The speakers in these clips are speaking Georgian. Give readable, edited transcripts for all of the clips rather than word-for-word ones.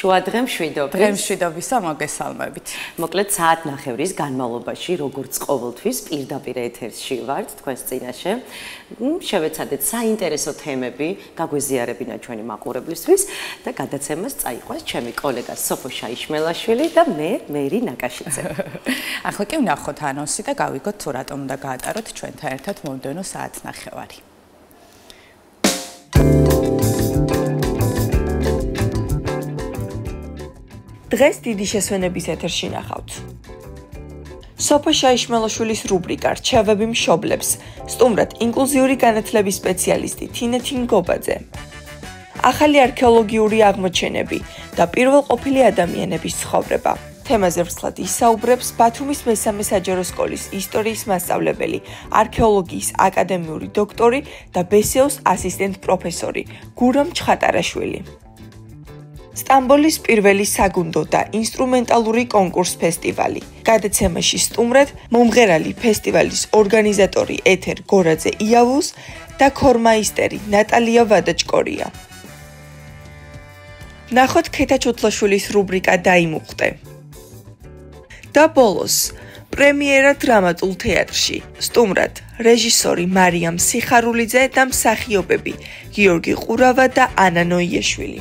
შუადღე მშვიდობის. დღე მშვიდობისა მოგესალმებით. მოკლედ საათნახევრის განმავლობაში, როგორც ყოველთვის, პირდაპირ ეთერში ვართ თქვენს წინაშე. შევეცადეთ საინტერესო თემები გაგვეზიარებინა ჩვენი მაყურებლისთვის და გადაცემას წაიყვანს ჩემი კოლეგა სოფო შაიშმელაშვილი და მე მერი ნაკაშიძე. ახლა კი ვნახოთ ანონსი და გავიგოთ თუ რატომ უნდა გაატაროთ ჩვენთან ერთად მომდევნო საათნახევარი. დღეს დიდი შესვენების ეთერში ნახავთ. სოფო შაიშმელაშვილის რუბრიკა რჩევები მშობლებს, სტუმრად ინკლუზიური განათლების სპეციალისტი თინეთი ნგობაძე. ახალი არქეოლოგიური აღმოჩენები და პირველყოფილი ადამიანების ცხოვრება. თემაზე ვრცლად ისაუბრებს ბათუმის მესამე საჯარო სკოლის ისტორიის მასწავლებელი, არქეოლოგიის აკადემიური დოქტორი და ბესეოს ასისტენტ პროფესორი გურამ ჩხატარაშვილი. სტამბოლის პირველი საგუნდო და ინსტრუმენტალური კონკურს ფესტივალი. გადაცემაში სტუმრად მომღერალი ფესტივალის ორგანიზატორი ეთერ გორაძე იავუს და ქორმაისტერი ნატალია ვადაჭკორია. ნახოთ ქეთა ჩუთლაშვილის რუბრიკა დაიმუხტე. და ბოლოს პრემიერა დრამატულ თეატრში. სტუმრად რეჟისორი მარიამ სიხარულიძე და მსახიობები გიორგი ყურავა და ანა ნოიაშვილი.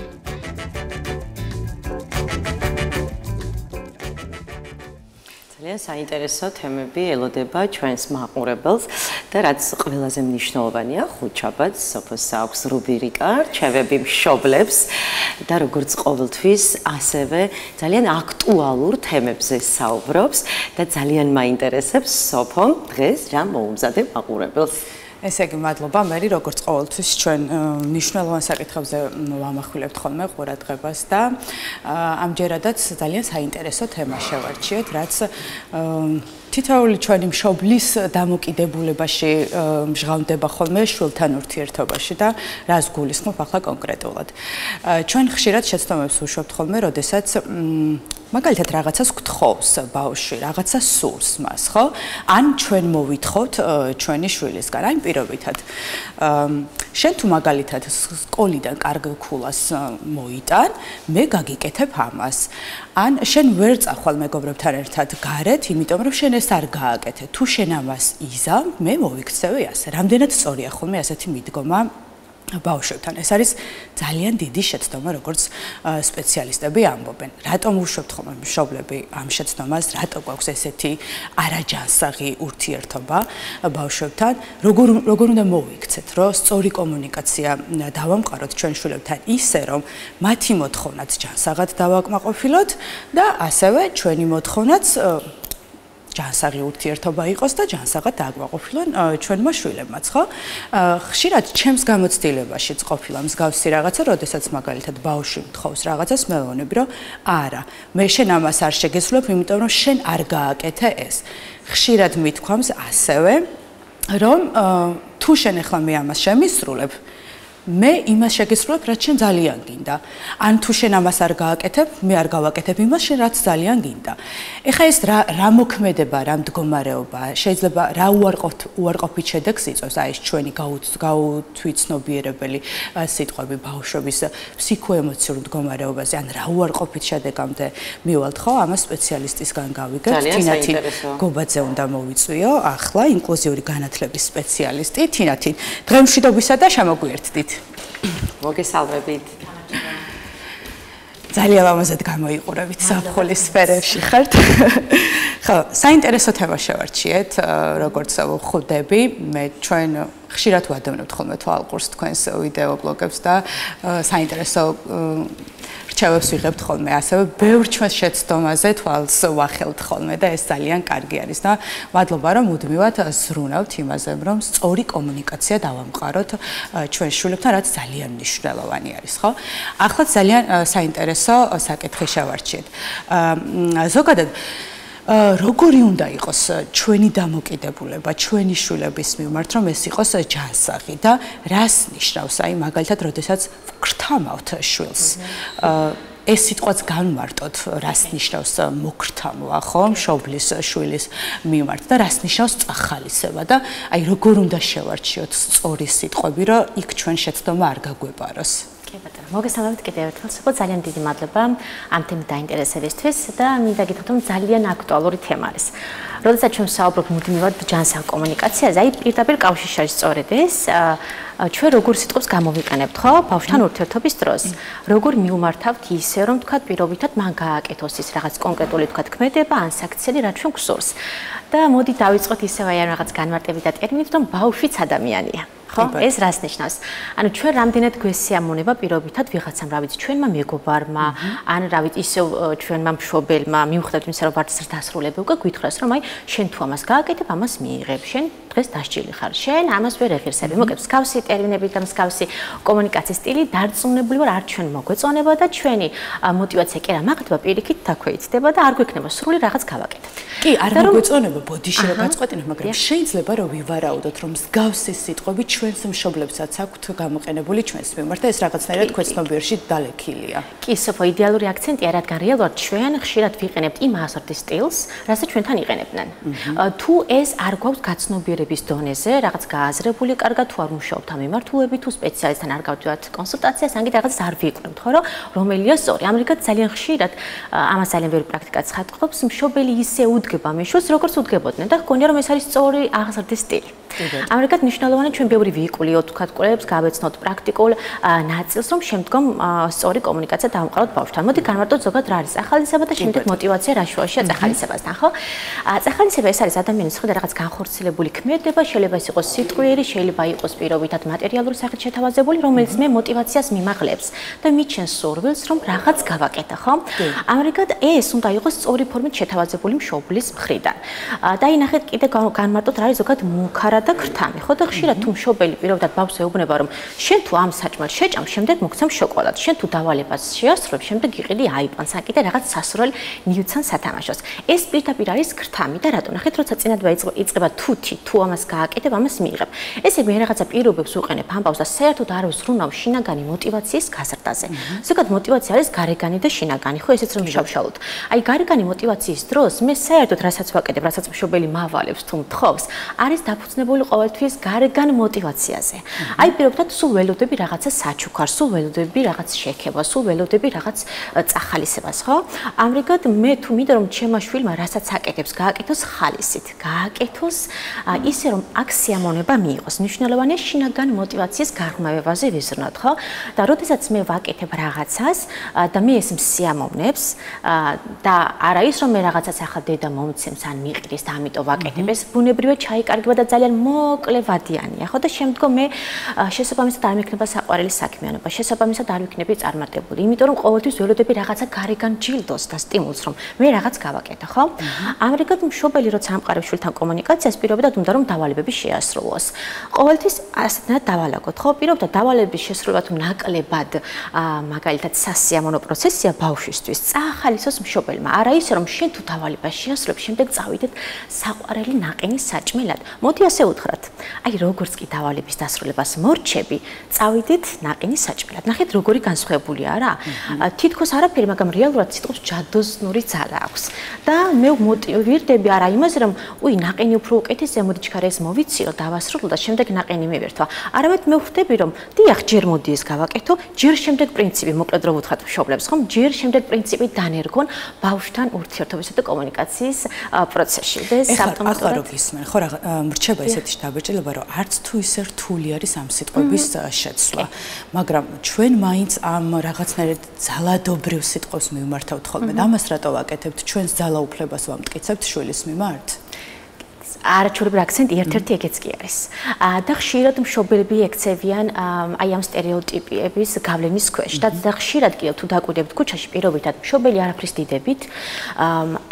ძალიან საინტერესო თემები ელოდება ჩვენს მაყურებელს და რაც ყველაზე მნიშვნელოვანია, ხუთშაბათს სოფოს აქვს რუბრიკა რჩევები მშობლებს და როგორც ყოველთვის ასევე ძალიან აქტუალურ თემებზე საუბრობს და ძალიან მაინტერესებს სოფო დღეს რა მოუმზადებ მაყურებელს. ესე იგი, მადლობა მერი, როგორც ყოველთვის ჩვენ მნიშვნელოვან საკითხებზე ვამახვილებთ ხოლმე ყურადღებას და ამჯერადაც ძალიან საინტერესო თემა შევარჩიეთ, რაც თითოეული ჩვენი მშობლის დამოკიდებულებაში მჟღავნდება ხოლმე შვილთან ურთიერთობაში და რას გულისხმობ ახლა კონკრეტულად. ჩვენ ხშირად შეცდომებს ვუშვებთ ხოლმე, როდესაც მაგალითად რაღაცას გთხოვს ბავშვი, რაღაცა სურს მას, ხო? ან ჩვენ მოვითხოვთ ჩვენი შვილისგან, აი პირობითად. შენ თუ მაგალითად სკოლიდან კარგ ქულას მოიტან, მე გაგიკეთებ ამას. ან შენ ვერ წახვალ მეგობრებთან ერთად გარეთ, იმიტომ რომ შენ ეს არ გააკეთე. თუ შენ ამას იზამ, მე მოვიქცევი ასე. რამდენად სწორია ხოლმე ასეთი მიდგომა ბავშვებთან. ეს არის ძალიან დიდი შეცდომა, როგორც სპეციალისტები ამბობენ. რატომ უშვებთ ხოლმე მშობლები ამ შეცდომას, რატო გვაქვს ესეთი არაჯანსაღი ურთიერთობა ბავშვებთან? როგორ უნდა მოვიქცეთ, რომ სწორი კომუნიკაცია დავამყაროთ ჩვენ შვილებთან ისე, რომ მათი მოთხოვნაც ჯანსაღად დავაკმაყოფილოთ და ასევე ჩვენი მოთხოვნაც ჯანსაღი ურთიერთობა იყოს და ჯანსაღად დააგვაყოფილონ ჩვენმა შვილებმაც, ხო? ხშირად ჩემს გამოცდილებაშიც ყოფილა მსგავსი რაღაცა, როდესაც მაგალითად ბავშვი მთხოვს რაღაცას, მე ვეუბნები, რომ არა, მე შენ ამას არ შეგესრულებ, იმიტომ რომ შენ არ გააკეთე ეს. ხშირად მithქვამს ასევე, რომ თუ შენ ახლა მე ამას შემისრულებ, მე იმას შეგესრულებ, რაც შენ ძალიან გინდა. ან თუ შენ ამას არ გააკეთებ, მე არ გავაკეთებ იმას, შენ რაც ძალიან გინდა. ეხლა ეს რა მოქმედება, რა მდგომარეობა, შეიძლება რა უარყოფით შედეგს იწვევს, აი ეს ჩვენი გაუთვითცნობიერებელი სიტყვები ბავშვების ფსიქოემოციურ მდგომარეობაზე, ან რა უარყოფით შედეგამდე მივალთ, ხო? ამას სპეციალისტისგან გავიგებთ. თინათი გობაძე უნდა მოვიწვიო, ახლა ინკლუზიური განათლების სპეციალისტი. თინათი, დღე მშვიდობისა და შემოგვიერთდით. მოგესალმებით. ძალიან ლამაზად გამოიყურებით საფრთხის სფეროში ხართ. ხო, საინტერესო თემა შევარჩიეთ, როგორც ხვდები, მე ჩვენ ხშირად ვადევნებთ ხოლმე თვალყურს თქვენს ვიდეო ბლოგებს და საინტერესო რჩევებს ვიღებთ ხოლმე, ასევე ბევრ ჩვენს შეცდომაზე თვალს ვახელთ ხოლმე და ეს ძალიან კარგი არის და მადლობა რომ მუდმივად ზრუნავთ იმაზე, რომ სწორი კომუნიკაცია დავამყაროთ ჩვენ შვილებთან, რაც ძალიან მნიშვნელოვანი არის, ხო? ახლა ძალიან საინტერესო საკითხი შევარჩიეთ. ზოგადად როგორი უნდა იყოს ჩვენი დამოკიდებულება ჩვენი შვილების მიმართ, რომ ეს იყოს ჯანსაღი და რას ნიშნავს, აი მაგალითად, როდესაც ვგრთამავთ შვილს. ეს სიტყვაც განმარტოთ, რას ნიშნავს მოგრთამვა, ხო, მშობლის შვილის მიმართ და რას ნიშნავს წახალისება და აი როგორ უნდა შევარჩიოთ სწორი სიტყვები, რომ იქ ჩვენ შეცდომა არ გაგვეპაროს. კი ბატონო, მოგესალმებით კიდევ ერთხელ. სულ ძალიან დიდი მადლობა ამ თემით დაინტერესებისთვის და მინდა გითხრათ, რომ ძალიან აქტუალური თემა არის. როდესაც ჩვენ ვსაუბრობთ მუდმივად ჯანსაღ კომუნიკაციაზე, აი პირდაპირ კავშირში არის სწორედ ეს, ჩვენ როგორ სიტყვებს გამოვიყენებთ, ხო? ბავშვთან ურთიერთობის დროს. როგორ მივმართავთ ისე, რომ თქვათ პირობითად მან გააკეთოს ის რაღაც კონკრეტული თქვათ ქმედება ან საქციელი, რაც ჩვენ გვსურს. და მოდი დავიწყოთ ისევ აი რაღაც განმარტებით და ტერმინით, რომ ბავშვიც ადამიანია. ხო, ეს რას ნიშნავს? ანუ ჩვენ რამდენად გვესიამონება პირობითად ვიღაცამ, რა ვიცი, ჩვენმა მეგობარმა, ან რა ვიცი, ისევ ჩვენმა მშობელმა, მიუხედავად იმისა, რომ ვართ დასრულები უკვე გითხრას, რომ აი შენ თუ ამას გააკეთებ, ამას მიიღებ, შენ დღეს დასჭილი ხარ, შენ ამას ვერ ეღირსები. მოკეთ, მსგავსი ტერმინები და მსგავსი კომუნიკაციის სტილი დარწმუნებული ვარ, არ ჩვენ მოგვეწონება და ჩვენი мотиваცია კი რა მაგდება პირიქით დაქვეითდება და არ გვექნება სრული რაღაც გავაკეთოთ. კი, არ მოგვეწონება ბოდიში რა გაწყვეტინებ, მაგრამ შეიძლება რომ ვივარაუდოთ, რომ მსგავსი სიტყვები ჩვენს მშობლებსაც აქვთ გამოყენებული ჩვენს მიმართ და ეს რაღაცნაირად ქვეცნობიერში დალექილია. კი, სოფო იდეალური აქცენტია, რადგან რეალურად ჩვენ ხშირად ვიყენებთ იმ ასორტის სტილს, რასაც ჩვენთან იყენებდნენ. თუ ეს არ გვაქვს გაცნობიერების დონეზე, რაღაც გააზრებული კარგად თუ არ ვმუშაობთ ამ მიმართულებით, თუ სპეციალისტთან არ გავდივართ კონსულტაციას, ან კიდე რაღაც არ ვიკვლევთ, ხო, რომ რომელია სწორი. ამერიკად ძალიან ხშირად ამას ძალიან ბევრი პრაქტიკაც ხატყობს, მშობელი ისე უდგება მიშვილს, როგორც უდგებოდნენ და ჰგონია რომ ეს არის სწორი ასორტის სტილი. ამერიკად მნიშვნელოვანია ჩვენ ბევრი ვიკვლიოთ, თქვათ, კვლევებს გავეცნოთ პრაქტიკულ ნაწილს, რომ შემდგომ სწორი კომუნიკაცია დავამყაროთ ბავშვთან. მოდი განვარტოთ ზოგადად რა არის წახალისება და შემდეგ мотиваცია რა შუაშია წახალისებასთან, ხო? წახალისება ეს არის ადამიანის ხედა რაღაც განხორციელებული ქმედება, შეიძლება ის იყოს სიტყვიერი, შეიძლება იყოს პირობითად მატერიალური სახით შეთავაზებული, რომელიც მე мотиваციას მიმაღლებს და მიჩენს სურვილს, რომ რაღაც გავაკეთო, ხო? ამერიკად ეს უნდა იყოს სწორი ფორმით შეთავაზებული მშობლის მხრიდან. და ინახეთ კიდე განმარტოთ რა არის ზოგადად მუქარა და ქრთამი, ხო? და ხშირად თუ მშობელი პირობითად ბავშვს ეუბნება, რომ შენ თუ ამ საჭმელს შეჭამ, შემდეგ მოგცემ შოკოლადს, შენ თუ დავალებას შეასრულებ, შემდეგ იყიდი აიპანს, ან კიდე რაღაც სასურველ ნიუცან სათამაშოს. ეს პირდაპირ არის ქრთამი და რატო? ნახეთ, როცა წინადვა იწყება თუთი, თუ ამას გააკეთებ, ამას მიიღებ. ესე მე რაღაცა პირობებს უყენებ ამ ბავშვს და საერთოდ არ ვზრუნავ შინაგანი мотиваციის გაზრდაზე. ზოგადად мотиваცია არის გარეგანი და შინაგანი, ხო, ესეც რომ შავშალოთ. აი გარეგანი мотиваციის დროს მე საერთოდ რასაც ვაკეთებ, რასაც მშობელი მავალებს თუ მთხოვს, არის დაფუძნებული ყოველთვის გარეგან мотиваციაზე. აი პირობითად სულ ველოდები რაღაცა საჩუქარს, სულ ველოდები რაღაც შექებას, სულ ველოდები რაღაც წახალისებას, ხო? ამრიგად მე თუ მინდა რომ ჩემმა შვილმა რასაც აკეთებს, გააკეთოს ხალისით, გააკეთოს ისე რომ აქ სიამოვნება მიიღოს. მნიშვნელოვანია შინაგან мотиваციის გარღვევაზე ვიზრნოთ, ხო? და როდესაც მე ვაკეთებ რაღაცას და მე ეს მსიამოვნებს და არა ის რომ მე რაღაცას ახლა დედა მომცემს ან მიყრის და ამიტომ ვაკეთებ, ეს ბუნებრივად ჩაიკარგება და ძალიან მოკლე ვადიანია, ხო? და შემდგომ მე შესაბამისად არ მექნება საყვარელი საქმიანობა, შესაბამისად არ ვიქნები წარმატებული, იმიტომ რომ ყოველთვის ველოდები რაღაცა გარეგან ჯილდოს და სტიმულს, რომ მე რაღაც გავაკეთო, ხო? ამრიგად მშობელი როცა ამყარებს შვილთან კომუნიკაციას, პირობითად უნდა რომ დავალებები შეასრულოს. ყოველთვის ასეთნაირად დავალაგოთ, ხო? პირობითად დავალებების შესრულება თუ ნაკლებად მაგალითად სასიამოვნო პროცესია ბავშვისთვის, წაახალისოს მშობელმა. არა ისე რომ შენ თუ დავალებას შეასრულებ, შემდეგ წავიდეთ საყვარელი ნაყინის საჭმელად. მოდი ასე უთხრათ. აი როგორც კი დავალების დასრულებას მორჩები, წავიდეთ ნაყინის საჭმელად. ნახეთ როგორი განსხვავებულია რა? თითქოს არაფერი, მაგრამ რეალურად სიტყვის ჯადოსნური ძალა აქვს. და მე მოტივირდები არა იმაზე, რომ უი ნაყინი უფრო უკეთესია, მოდი ჩქარა ეს მოვიცილო, დავასრულო და შემდეგ ნაყინი მივერთვა. არამედ მე ვხვდები, რომ დიახ, ჯერ მოდი ეს გავაკეთო, ჯერ შემდეგ პრინციპი, მოკლედ რო ვუთხრათ მშობლებს, ხომ? ჯერ შემდეგ პრინციპი დანერგონ ბავშვთან ურთიერთობისა და კომუნიკაციის პროცესში. და ეს ავტომატურად ახლა ისმენ, ხო, მრჩება ესეთი შთაბეჭდილება, რომ არც თუ ისე რთული არის ამ სიტყვების შეცვლა. მაგრამ ჩვენ მაინც ამ რაღაცნაირად ძალადობრივ სიტყვებს მივმართავთ ხოლმე. და ამას რატო ვაკეთებთ? ჩვენს ძალაუფლებას ვამტკიცებთ შვილის მიმართ? არაჩვეულებრივი აქცენტი ერთ-ერთი ეგეც კი არის. და ხშირად მშობლები ექცევიან აი ამ სტერეოტიპების გავლენის ქვეშ. და ხშირად კიდევ თუ დაკვირდებთ ქუჩაში პირობითად მშობელი არაფრის დიდებით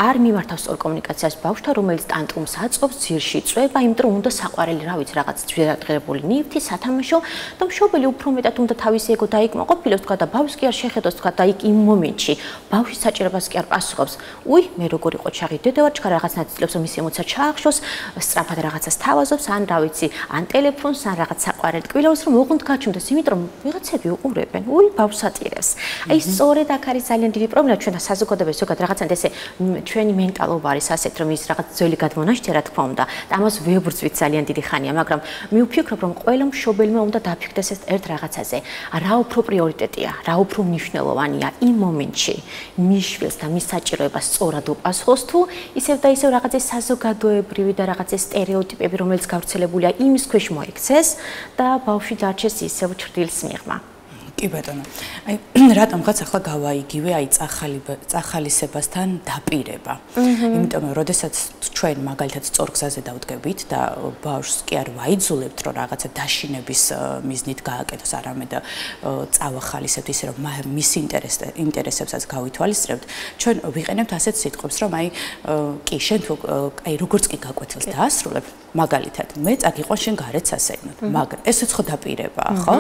არ მიმართავს სწორ კომუნიკაციას ბავშვთან, რომელიც ტანტრუმს აწყობს, ძირში წვება, იმიტომ რომ უნდა საყვარელი, რა ვიცი, რაღაც ძვირადღირებული ნივთი, სათამაშო და მშობელი უფრო მეტად უნდა თავისი ეგო დაიკმაყოფილოს, თქვა და ბავშვს კი არ შეხედოს, თქვა და იქ იმ მომენტში ბავშვის საჭიროებას კი არ პასუხობს. უი, მე როგორ იყო ჩაღი დედა ვარ, ჩქარა რაღაც ნაწილებს რომ მისი ემოცია ჩაახშოს სწრაფად რაღაცას თავაზობს, ან რა ვიცი, ან ტელეფონს, ან რაღაც საყვარელ ტკბილავს, რომ ოღონდ გაჩვენდეს, იმიტომ რომ ვიღაცები უყურებენ, ორი ბავშვს ატირებს. აი სწორედ აქ არის ძალიან დიდი პრობლემა ჩვენთან საზოგადოებაში, ზოგადად რაღაცნაირად ესე ჩვენი მენტალობა არის ასეთ, რომ ის რაღაც ძველი გადმონაშთია, რა თქმა უნდა, და ამას ვებრძვით ძალიან დიდი ხანია, მაგრამ მე ვფიქრობ, რომ ყველა მშობელმა უნდა დაფიქრდეს ეს ერთ რაღაცაზე, რა უფრო პრიორიტეტია, რა უფრო მნიშვნელოვანია იმ მომენტში მის შვილს და მის საჭიროებას სწორად უპასუხოს თუ ისევ და ისევ რაღაცის საზოგადოებრივი და რაღაცის სტერეოტიპები, რომელიც გავრცელებულია, იმის ქვეშ მოექცეს და ბავშვი დარჩეს ისევ ჩრდილს მიღმა. კი ბატონო. აი რატომღაც ახლა გავაიგივე აი წახალისებასთან დაპირება. იმიტომ რომ როდესაც ჩვენ მაგალითად სწორ გზაზე დავდგებით და ბავშვს კი არ ვაიძულებთ რომ რაღაცა დაშინების მიზნით გააკეთოს, არამედ წავახალისებთ ისე რომ მის ინტერესებსაც გავითვალისწრებთ, ჩვენ ვიყენებთ ასეთ სიტყვებს, რომ აი კი შენ თუ აი როგორც კი გაკვეთილს დაასრულებ, მაგალითად მე წაგიყვან შენ გარეთ სასეირნოდ, მაგრამ ესეც ხო დაპირებაა, ხო?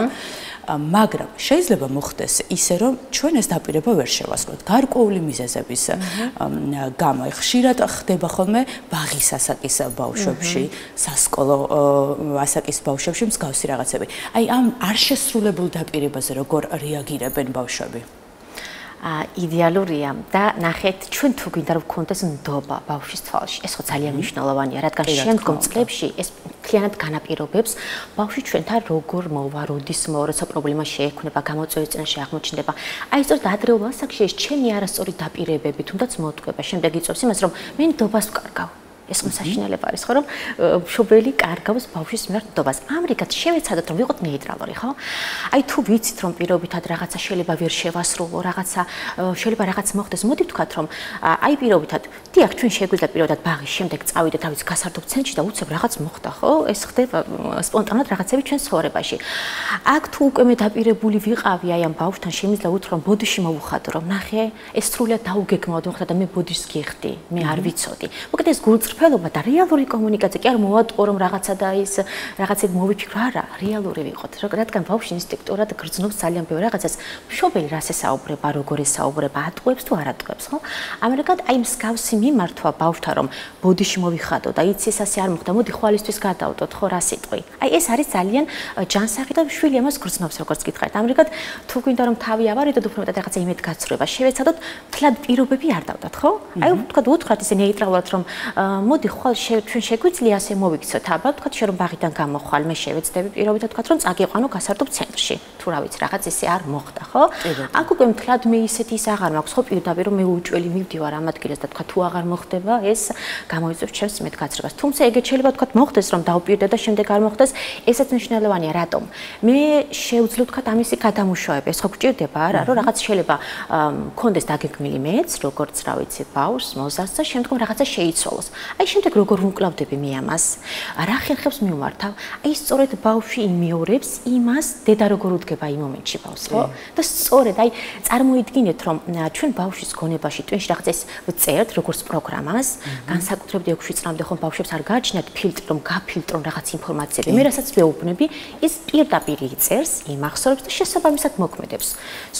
მაგრამ შეიძლება მოხდეს ისე, რომ ჩვენ ეს დაპირება ვერ შევასრულოთ. გარკვეული მიზეზების გამო ხშირად ხდება ხოლმე ბაღის ასაკის ბავშვებში, სასკოლო ასაკის ბავშვებში მსგავსი რაღაცები. აი ამ არ შესრულებულ დაპირებაზე როგორ რეაგირებენ ბავშვები? იდეალურია და ნახეთ ჩვენ თუ გვინდა რომ გქონდეს ნდობა ბავშვის თვალში ეს ხო ძალიან მნიშვნელოვანია რადგან შემდგომ წლებში ეს მთლიანად განაპირობებს ბავშვი ჩვენთან როგორ მოვა როდის მოვა როცა პრობლემა შეექმნება გამოწვევის წინაშე აღმოჩნდება აი სწორედ ადრეულ ასაკში ეს ჩემი არასწორი დაპირებები თუნდაც მოთქვება შემდეგ იწვევს იმას რომ მე ნდობას ვკარგავ ეს მოსაშინელება არის ხო რომ მშობელი კარგავს ბავშვის მიმართ ნდობას ამრიგად შევეცადოთ რომ ვიყოთ ნეიტრალური ხო აი თუ ვიცით რომ პირობითად რაღაცა შეიძლება ვერ შევასრულო რაღაცა შეიძლება რაღაც მოხდეს მოდი ვთქვათ რომ აი პირობითად დიახ ჩვენ შეგვიძლია პირობითად ბაღის შემდეგ წავიდეთ თავის გასართობ ცენტრში და უცებ რაღაც მოხდა ხო ეს ხდება სპონტანურად რაღაცები ჩვენ ცხოვრებაში აქ თუ უკვე მე დაპირებული ვიყავი აი ამ ბავშვთან შემიძლია უთხრა რომ ბოდიში მოვუხადო რომ ნახე ეს სრულად დაუგეგმავად მოხდა და მე ბოდიშს გიხდი მე არ ვიცოდი მოკლედ ეს გულწრფელობა და რეალური კომუნიკაცია კი არ მოვატყო რომ რაღაცა და ის რაღაცები მოვიფიქრო არა რეალური ვიყოთ რადგან ბავშვი ინსტინქტურად გრძნობს ძალიან ბევრ რაღაცას მშობელი რას ესაუბრება როგორ ესაუბრება ატყუებს თუ არ ატყუებს ხო ამერიკად აი მსგავსი მიმართვა ბავშვთან რომ ბოდიში მოვიხადო და იცი ეს ასე არ მოხდა მოდი ხვალისთვის გადავდოთ ხო რა სიტყვი აი ეს არის ძალიან ჯანსაღი და შვილი ამას გრძნობს როგორც გითხარით ამერიკად თუ გვინდა რომ თავი ავარიდოთ უფრო მეტად რაღაცა იმედგაცრუება შევეცადოთ თლად პირობები არ დავდოთ ხო აი ვთქვათ უთხრათ ისე ნეიტრალურად რომ მოდი ხვალ ჩვენ შეგვიძლია ასე მოვიქცოთ აბა ვთქვათ შენ რომ ბაღიდან გამოხვალ მე შევეცდები პირობითად ვთქვათ რომ წაგიყვანო გასართობ ცენტრში თუ რა ვიცი რაღაც ისე არ მოხდა ხო აქ უკვე მთლად მე ისეთი ის აღარ მაქვს ხო პირდაპირ რომ მე უჭველი მივდივარ ამ ადგილას და თქვა თუ აღარ მოხდება ეს გამოიწვევს ჩემს მეტგაცრებას თუმცა ეგეც შეიძლება თქვა მოხდეს რომ დავპირდე და შემდეგ არ მოხდეს ესაც მნიშვნელოვანია რატომ მე შევძლებ თქვა ამისი გადამუშავება ეს ხო გჭირდება არა რომ რაღაც შეიძლება მქონდეს დაგეგმილი მეც როგორც რა ვიცი ბავშვს მოზარდს და შემდგომ რაღაცა შეიცვალოს აი შემდეგ როგორ ვუკლავდები მე ამას რა ხერხებს მივმართავ აი სწორედ ბავშვი იმეორებს იმას დედა როგორ უდგება იმ მომენტში ბავშვს ხო და სწორედ აი წარმოიდგინეთ რომ ჩვენ ბავშვის გონებაში ტვინში რაღაცას ვწერთ როგორც პროგრამას განსაკუთრებით 6 წლამდე ხომ ბავშვებს არ გააჩნიათ ფილტრი რომ გაფილტრონ რაღაც ინფორმაციები მე რასაც ვეუბნები ის პირდაპირ იწერს იმახსოვრებს და შესაბამისად მოქმედებს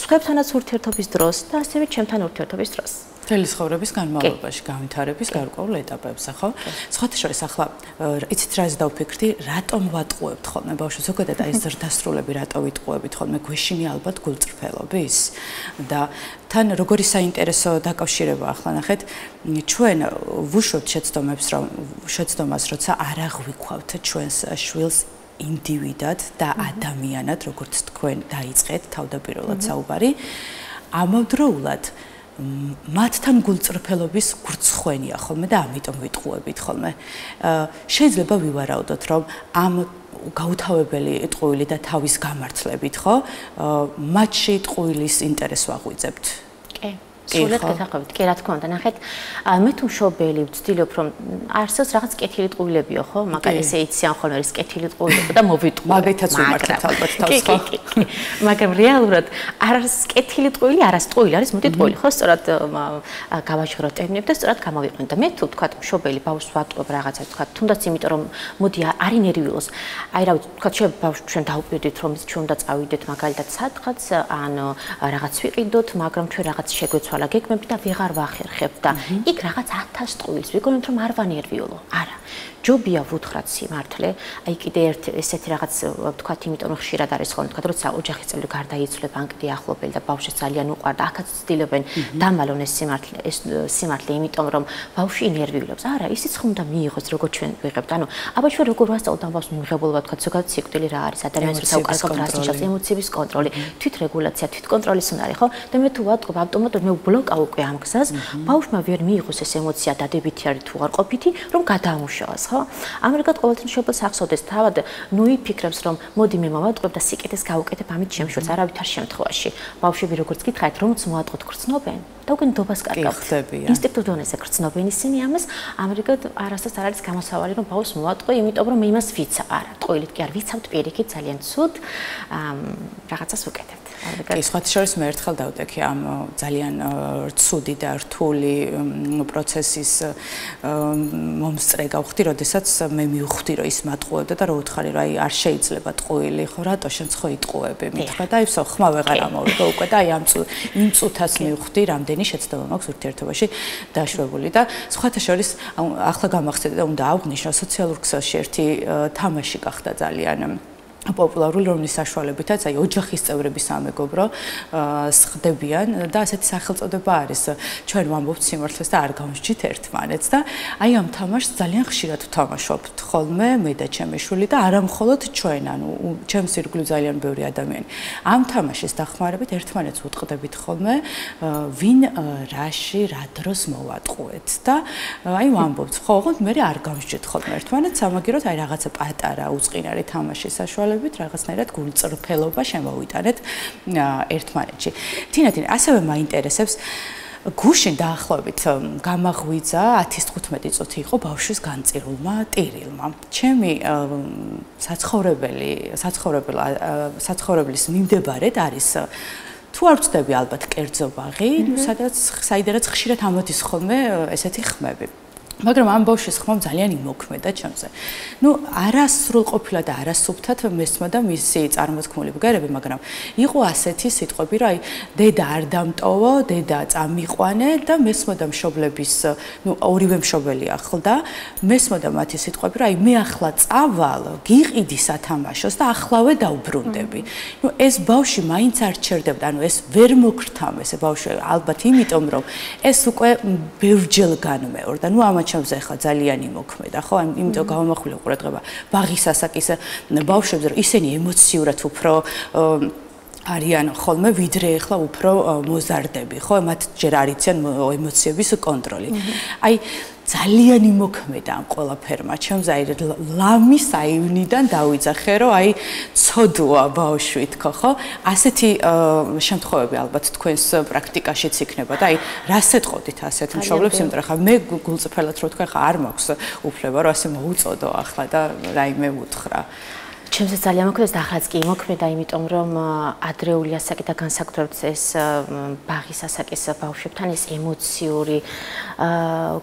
სხვებთანაც ურთიერთობის დროს და ასევე ჩემთან ურთიერთობის დროს მთელი ცხოვრების განმავლობაში განვითარების გარკვეულ ეტაპებზე, ხო? სხვათა შორის ახლა იცით რაზე დავფიქრდი, რატომ ვატყუებთ ხოლმე ბავშვს ზოგადად აი ზრდასრულები რატო ვიტყუებით ხოლმე გვეშინი ალბათ გულწრფელობის და თან როგორი საინტერესო დაკავშირება ახლა ნახეთ ჩვენ ვუშვებთ შეცდომას როცა არ აღვიქვავთ ჩვენს შვილს ინდივიდად და ადამიანად როგორც თქვენ დაიწყეთ თავდაპირველად საუბარი ამავდროულად მათთან გულწრფელობის გრცხვენია ხოლმე და ამიტომ ვიტყუებით ხოლმე. შეიძლება ვივარაუდოთ, რომ ამ გაუთავებელი ტყუილი და თავის გამართლებით, ხო? მათში ტყუილის ინტერესს ვაღვიძებთ. კი. სულად გეთახმებით, კი რა თქმა უნდა, ნახეთ, მე თუ მშობელი ვცდილობ რომ არსებს რაღაც კეთილი ტყუილებიო, ხო? მაგალითად ესე იციან ხოლმე ის კეთილი ტყუილება და მოვიტყუე. მაგითაც ვიმართებთ ალბათ თავს, ხო? მაგრამ რეალურად არის კეთილი ტყუილი, არის ტყუილი, არის მოდი ტყუილი, ხო? სწორად გავაჟღეროთ ტერმინები და სწორად გამოვიყვანოთ და მე თუ ვთქვათ მშობელი ბავშვს ვატყუებ რაღაცა, ვთქვათ, თუნდაც იმიტომ რომ მოდი არ ინერვიულოს. აი რა ვიცი, ვთქვათ, ბავშვს ჩვენ დავუპირდით რომ ის ჩვენ უნდა წავიდეთ მაგალითად სადღაც, ან რაღაც ვიყიდოთ, მაგრამ ჩვენ რაღაც შეგვეცვალა გეკმები და ვეღარ ვახერხებ და იქ რაღაც 1000 ტყუილს ვიგონებთ რომ არ ვანერვიულო. არა. ჯობია ვუთხრათ სიმართლე, აი კიდე ერთ ესეთი რაღაც ვთქვათ, იმიტომ რომ ხშირად არის ხოლმე ვთქვათ, როცა ოჯახის წევრი გარდაიცვლება, ან კიდე ახლობელი და ბავშვს ძალიან უყვარდა, აქაც ცდილობენ დამალონ ეს სიმართლე, იმიტომ რომ ბავშვი ინერვიულობს. არა, ისიც ხომ უნდა მიიღოს, როგორც ჩვენ ვიღებთ. ანუ აბა ჩვენ როგორ ვასწავლოთ ამ ბავშვს მიღებულობა, ვთქვათ, ზოგადად სიკვდილი რა არის, ადამიანს როცა უკარგავთ რას ნიშნავს, ემოციების კონტროლი, თვითრეგულაცია, თვითკონტროლის უნარი, ხო? და მე თუ ვატყობ ავტომატურად მე ვბლოკავ უკვე ამ გზას, ბავშვმა ვერ მიიღოს ეს ემოცია დადებითი არის თუ არ ყოფითი, რომ გადაამუშავოს, ხო? ამერიკად ყოველთვის მშობელს ახსოვდეს თავად, ნუ იფიქრებს რომ მოდი მე მოვატყობ და სიკეთეს გავუკეთებ ამით შემშულს, არავითარ შემთხვევაში. ბავშვები როგორც გითხარით, რომც მოატყოთ გრძნობენ და უკვე ნდობას კარგავთ. ინსტინქტურ დონეზე გრძნობენ ისინი ამას, ამერიკად არასდროს არ არის გამოსავალი რომ ბავშვს მოვატყო, იმიტომ რომ მე იმას ვიცავ. არა, ტყუილით კი არ ვიცავთ, პირიქით ძალიან ცუდ რაღაცას ვუკეთებთ. კი, სხვათა შორის მე ერთხელ დავდექი ამ ძალიან ცუდი და რთული პროცესის მომსწრე გავხდი, როდესაც მე მივხვდი, რომ ის მატყუებდა და რო უთხარი, რომ აი არ შეიძლება ტყუილი, ხო, რატო შენც ხო იტყუები? მითხრა და აი ვსო, ხმა ვეღარ ამოვიდა უკვე და აი იმ წუთას მივხვდი, რამდენი შეცდომა მაქვს ურთიერთობაში დაშვებული და სხვათა შორის ახლა გამახსენდა და უნდა აღვნიშნო სოციალურ ქსელში ერთი თამაში გახდა ძალიან პოპულარული, რომლის საშუალებითაც აი ოჯახის წევრები სამეგობრო სხდებიან და ასეთი სახელწოდება არის ჩვენ ვამბობთ სიმართლეს და არ გავსჯით ერთმანეთს და აი ამ თამაშს ძალიან ხშირად ვთამაშობთ ხოლმე მე და ჩემი შვილი და არა მხოლოდ ჩვენ, ანუ ჩემს ირგვლივ ძალიან ბევრი ადამიანი. ამ თამაშის დახმარებით ერთმანეთს ვუტყდებით ხოლმე ვინ რაში რა დროს მოვატყუეთ და აი ვამბობთ, ხო, ოღონდ მე არ გავსჯით ხოლმე ერთმანეთს, ამაგეროთ აი რაღაცა პატარა უწყინარი თამაშის საშუალებით რაღაცნაირად გულწრფელობა შემოვიტანეთ ერთმანეთში. თინათინ ასევე მაინტერესებს გუშინ დაახლოებით გამაღვიძა 10-15 წუთი იყო ბავშვის განწირულმა ტირილმა. ჩემი საცხოვრებლის მიმდებარედ არის თუ არ ვწდები ალბათ კერძო ბაღი, საიდანაც ხშირად ამოდის ხოლმე ესეთი ხმები. მაგრამ ამ ბავშვის ხმამ ძალიან იმოქმედა ჩემზე. ნუ არასრულ ყოფილა და არასუფთად მესმა და მისი წარმოთქმული ბგერები, მაგრამ იყო ასეთი სიტყვები, რომ აი დედა არ დამტოვო, დედა წამიყვანე და მესმა და მშობლების, ნუ ორივე მშობელი ახლდა, მესმა და მათი სიტყვები, რომ აი მე ახლა წავალ, გიყიდი სათამაშოს და ახლავე დავბრუნდები. ნუ ეს ბავშვი მაინც არ ჩერდებდა, ანუ ეს ვერ მოგრთამ ეს ბავშვი, ალბათ იმიტომ რომ ეს უკვე ბევრჯერ განმეორდა. ნუ ამათ ჩემზე ახლა ძალიან იმოქმედა, ხო? იმიტომ გავამახვილე ყურადღება ბაღის ასაკის ბავშვებზე, რომ ისინი ემოციურად უფრო არიან ხოლმე ვიდრე ახლა უფრო მოზარდები, ხო? მათ ჯერ არ იციან ემოციების კონტროლი. აი ძალიან იმოქმედა ამ ყველაფერმა ჩემზე, აი ლამის აივნიდან დავიძახე, რომ აი ცოდოა ბავშვი თქო, ხო? ასეთი შემთხვევები ალბათ თქვენს პრაქტიკაშიც იქნება და აი რას ეთყოდით ასეთ მშობლებს, იმიტომ რომ მე გულწრფელად რო თქვენ, ხა არ მაქვს უფლება რომ ასე მოუწოდო ახლა და რაიმე უთხრა. ჩემზე ძალიან მოქმედს და ახალაც კი მოქმედა, იმიტომ რომ ადრეული ასაკი და განსაკუთრებით ეს ბაღის ასაკის ბავშვებთან ეს ემოციური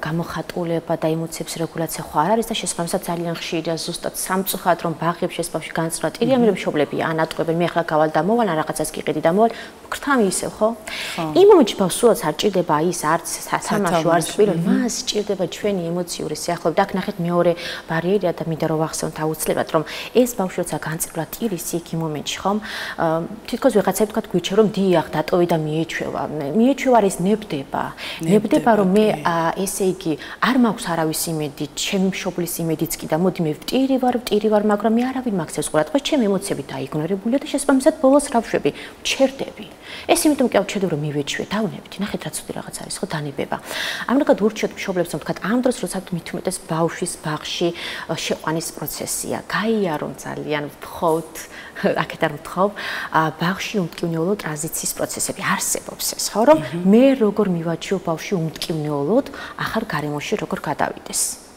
გამოხატულება და ემოციების რეგულაცია ხო არ არის და შესაბამისად ძალიან ხშირია ზუსტად სამწუხაროდ რომ ბაღებში ეს ბავშვი განწრა ტირია, მე მშობლები ან ატყუებენ, მე ახლა გავალ და მოვალ, ან რაღაცას გიყიდი და მოვალ, გრთამი ისევ, ხო? იმ მომენტში ბავშვს სულაც არ ჭირდება ის არც სათამაშო, არც პირველი, მას ჭირდება ჩვენი ემოციური სიახლოვე და აქ ნახეთ მეორე ბარიერია და მინდა რომ ვახსენოთ აუცილებლად რომ ეს ბავშვი როცა განწირვა ტირის იქ იმ მომენტში, ხომ? თითქოს ვიღაცები თქვა გვიჩვენა რომ დიახ, დატოვე და მიეჩვევა. მიეჩვევა ის ნებდება რომ მე ესე იგი არ მაქვს არავის იმედი, ჩემი მშობლის იმედიც კი და მოდი მე ვტირი ვარ, მაგრამ მე არავინ მაქვს ყურადღება, ჩემი ემოციები დაიგნორებულია და შესაბამისად ბოლოს რა ვშვები? ჩერდები. ეს იმიტომ კი ავჩერდები რომ მივეჩვე, დავნებითი, ნახეთ რა ცუდი რაღაც არის, ხო, დანებება. ამრიგად ურჩიოთ მშობლებს რომ თქვა ამ დროს როცა მით უმეტეს ბავშვის ბაღში შეყვანის პროცესია, გაიარონ ძალიან ვთხოვთ, აქეთ არ ვთხოვ, ბაღში უმტკივნეულო ტრანზიციის პროცესები არსებობს ეს, ხო, რომ მე როგორ მივაჩვიო ბავშვი უმტკივნეულოდ ახალ გარემოში როგორ გადავიდეს.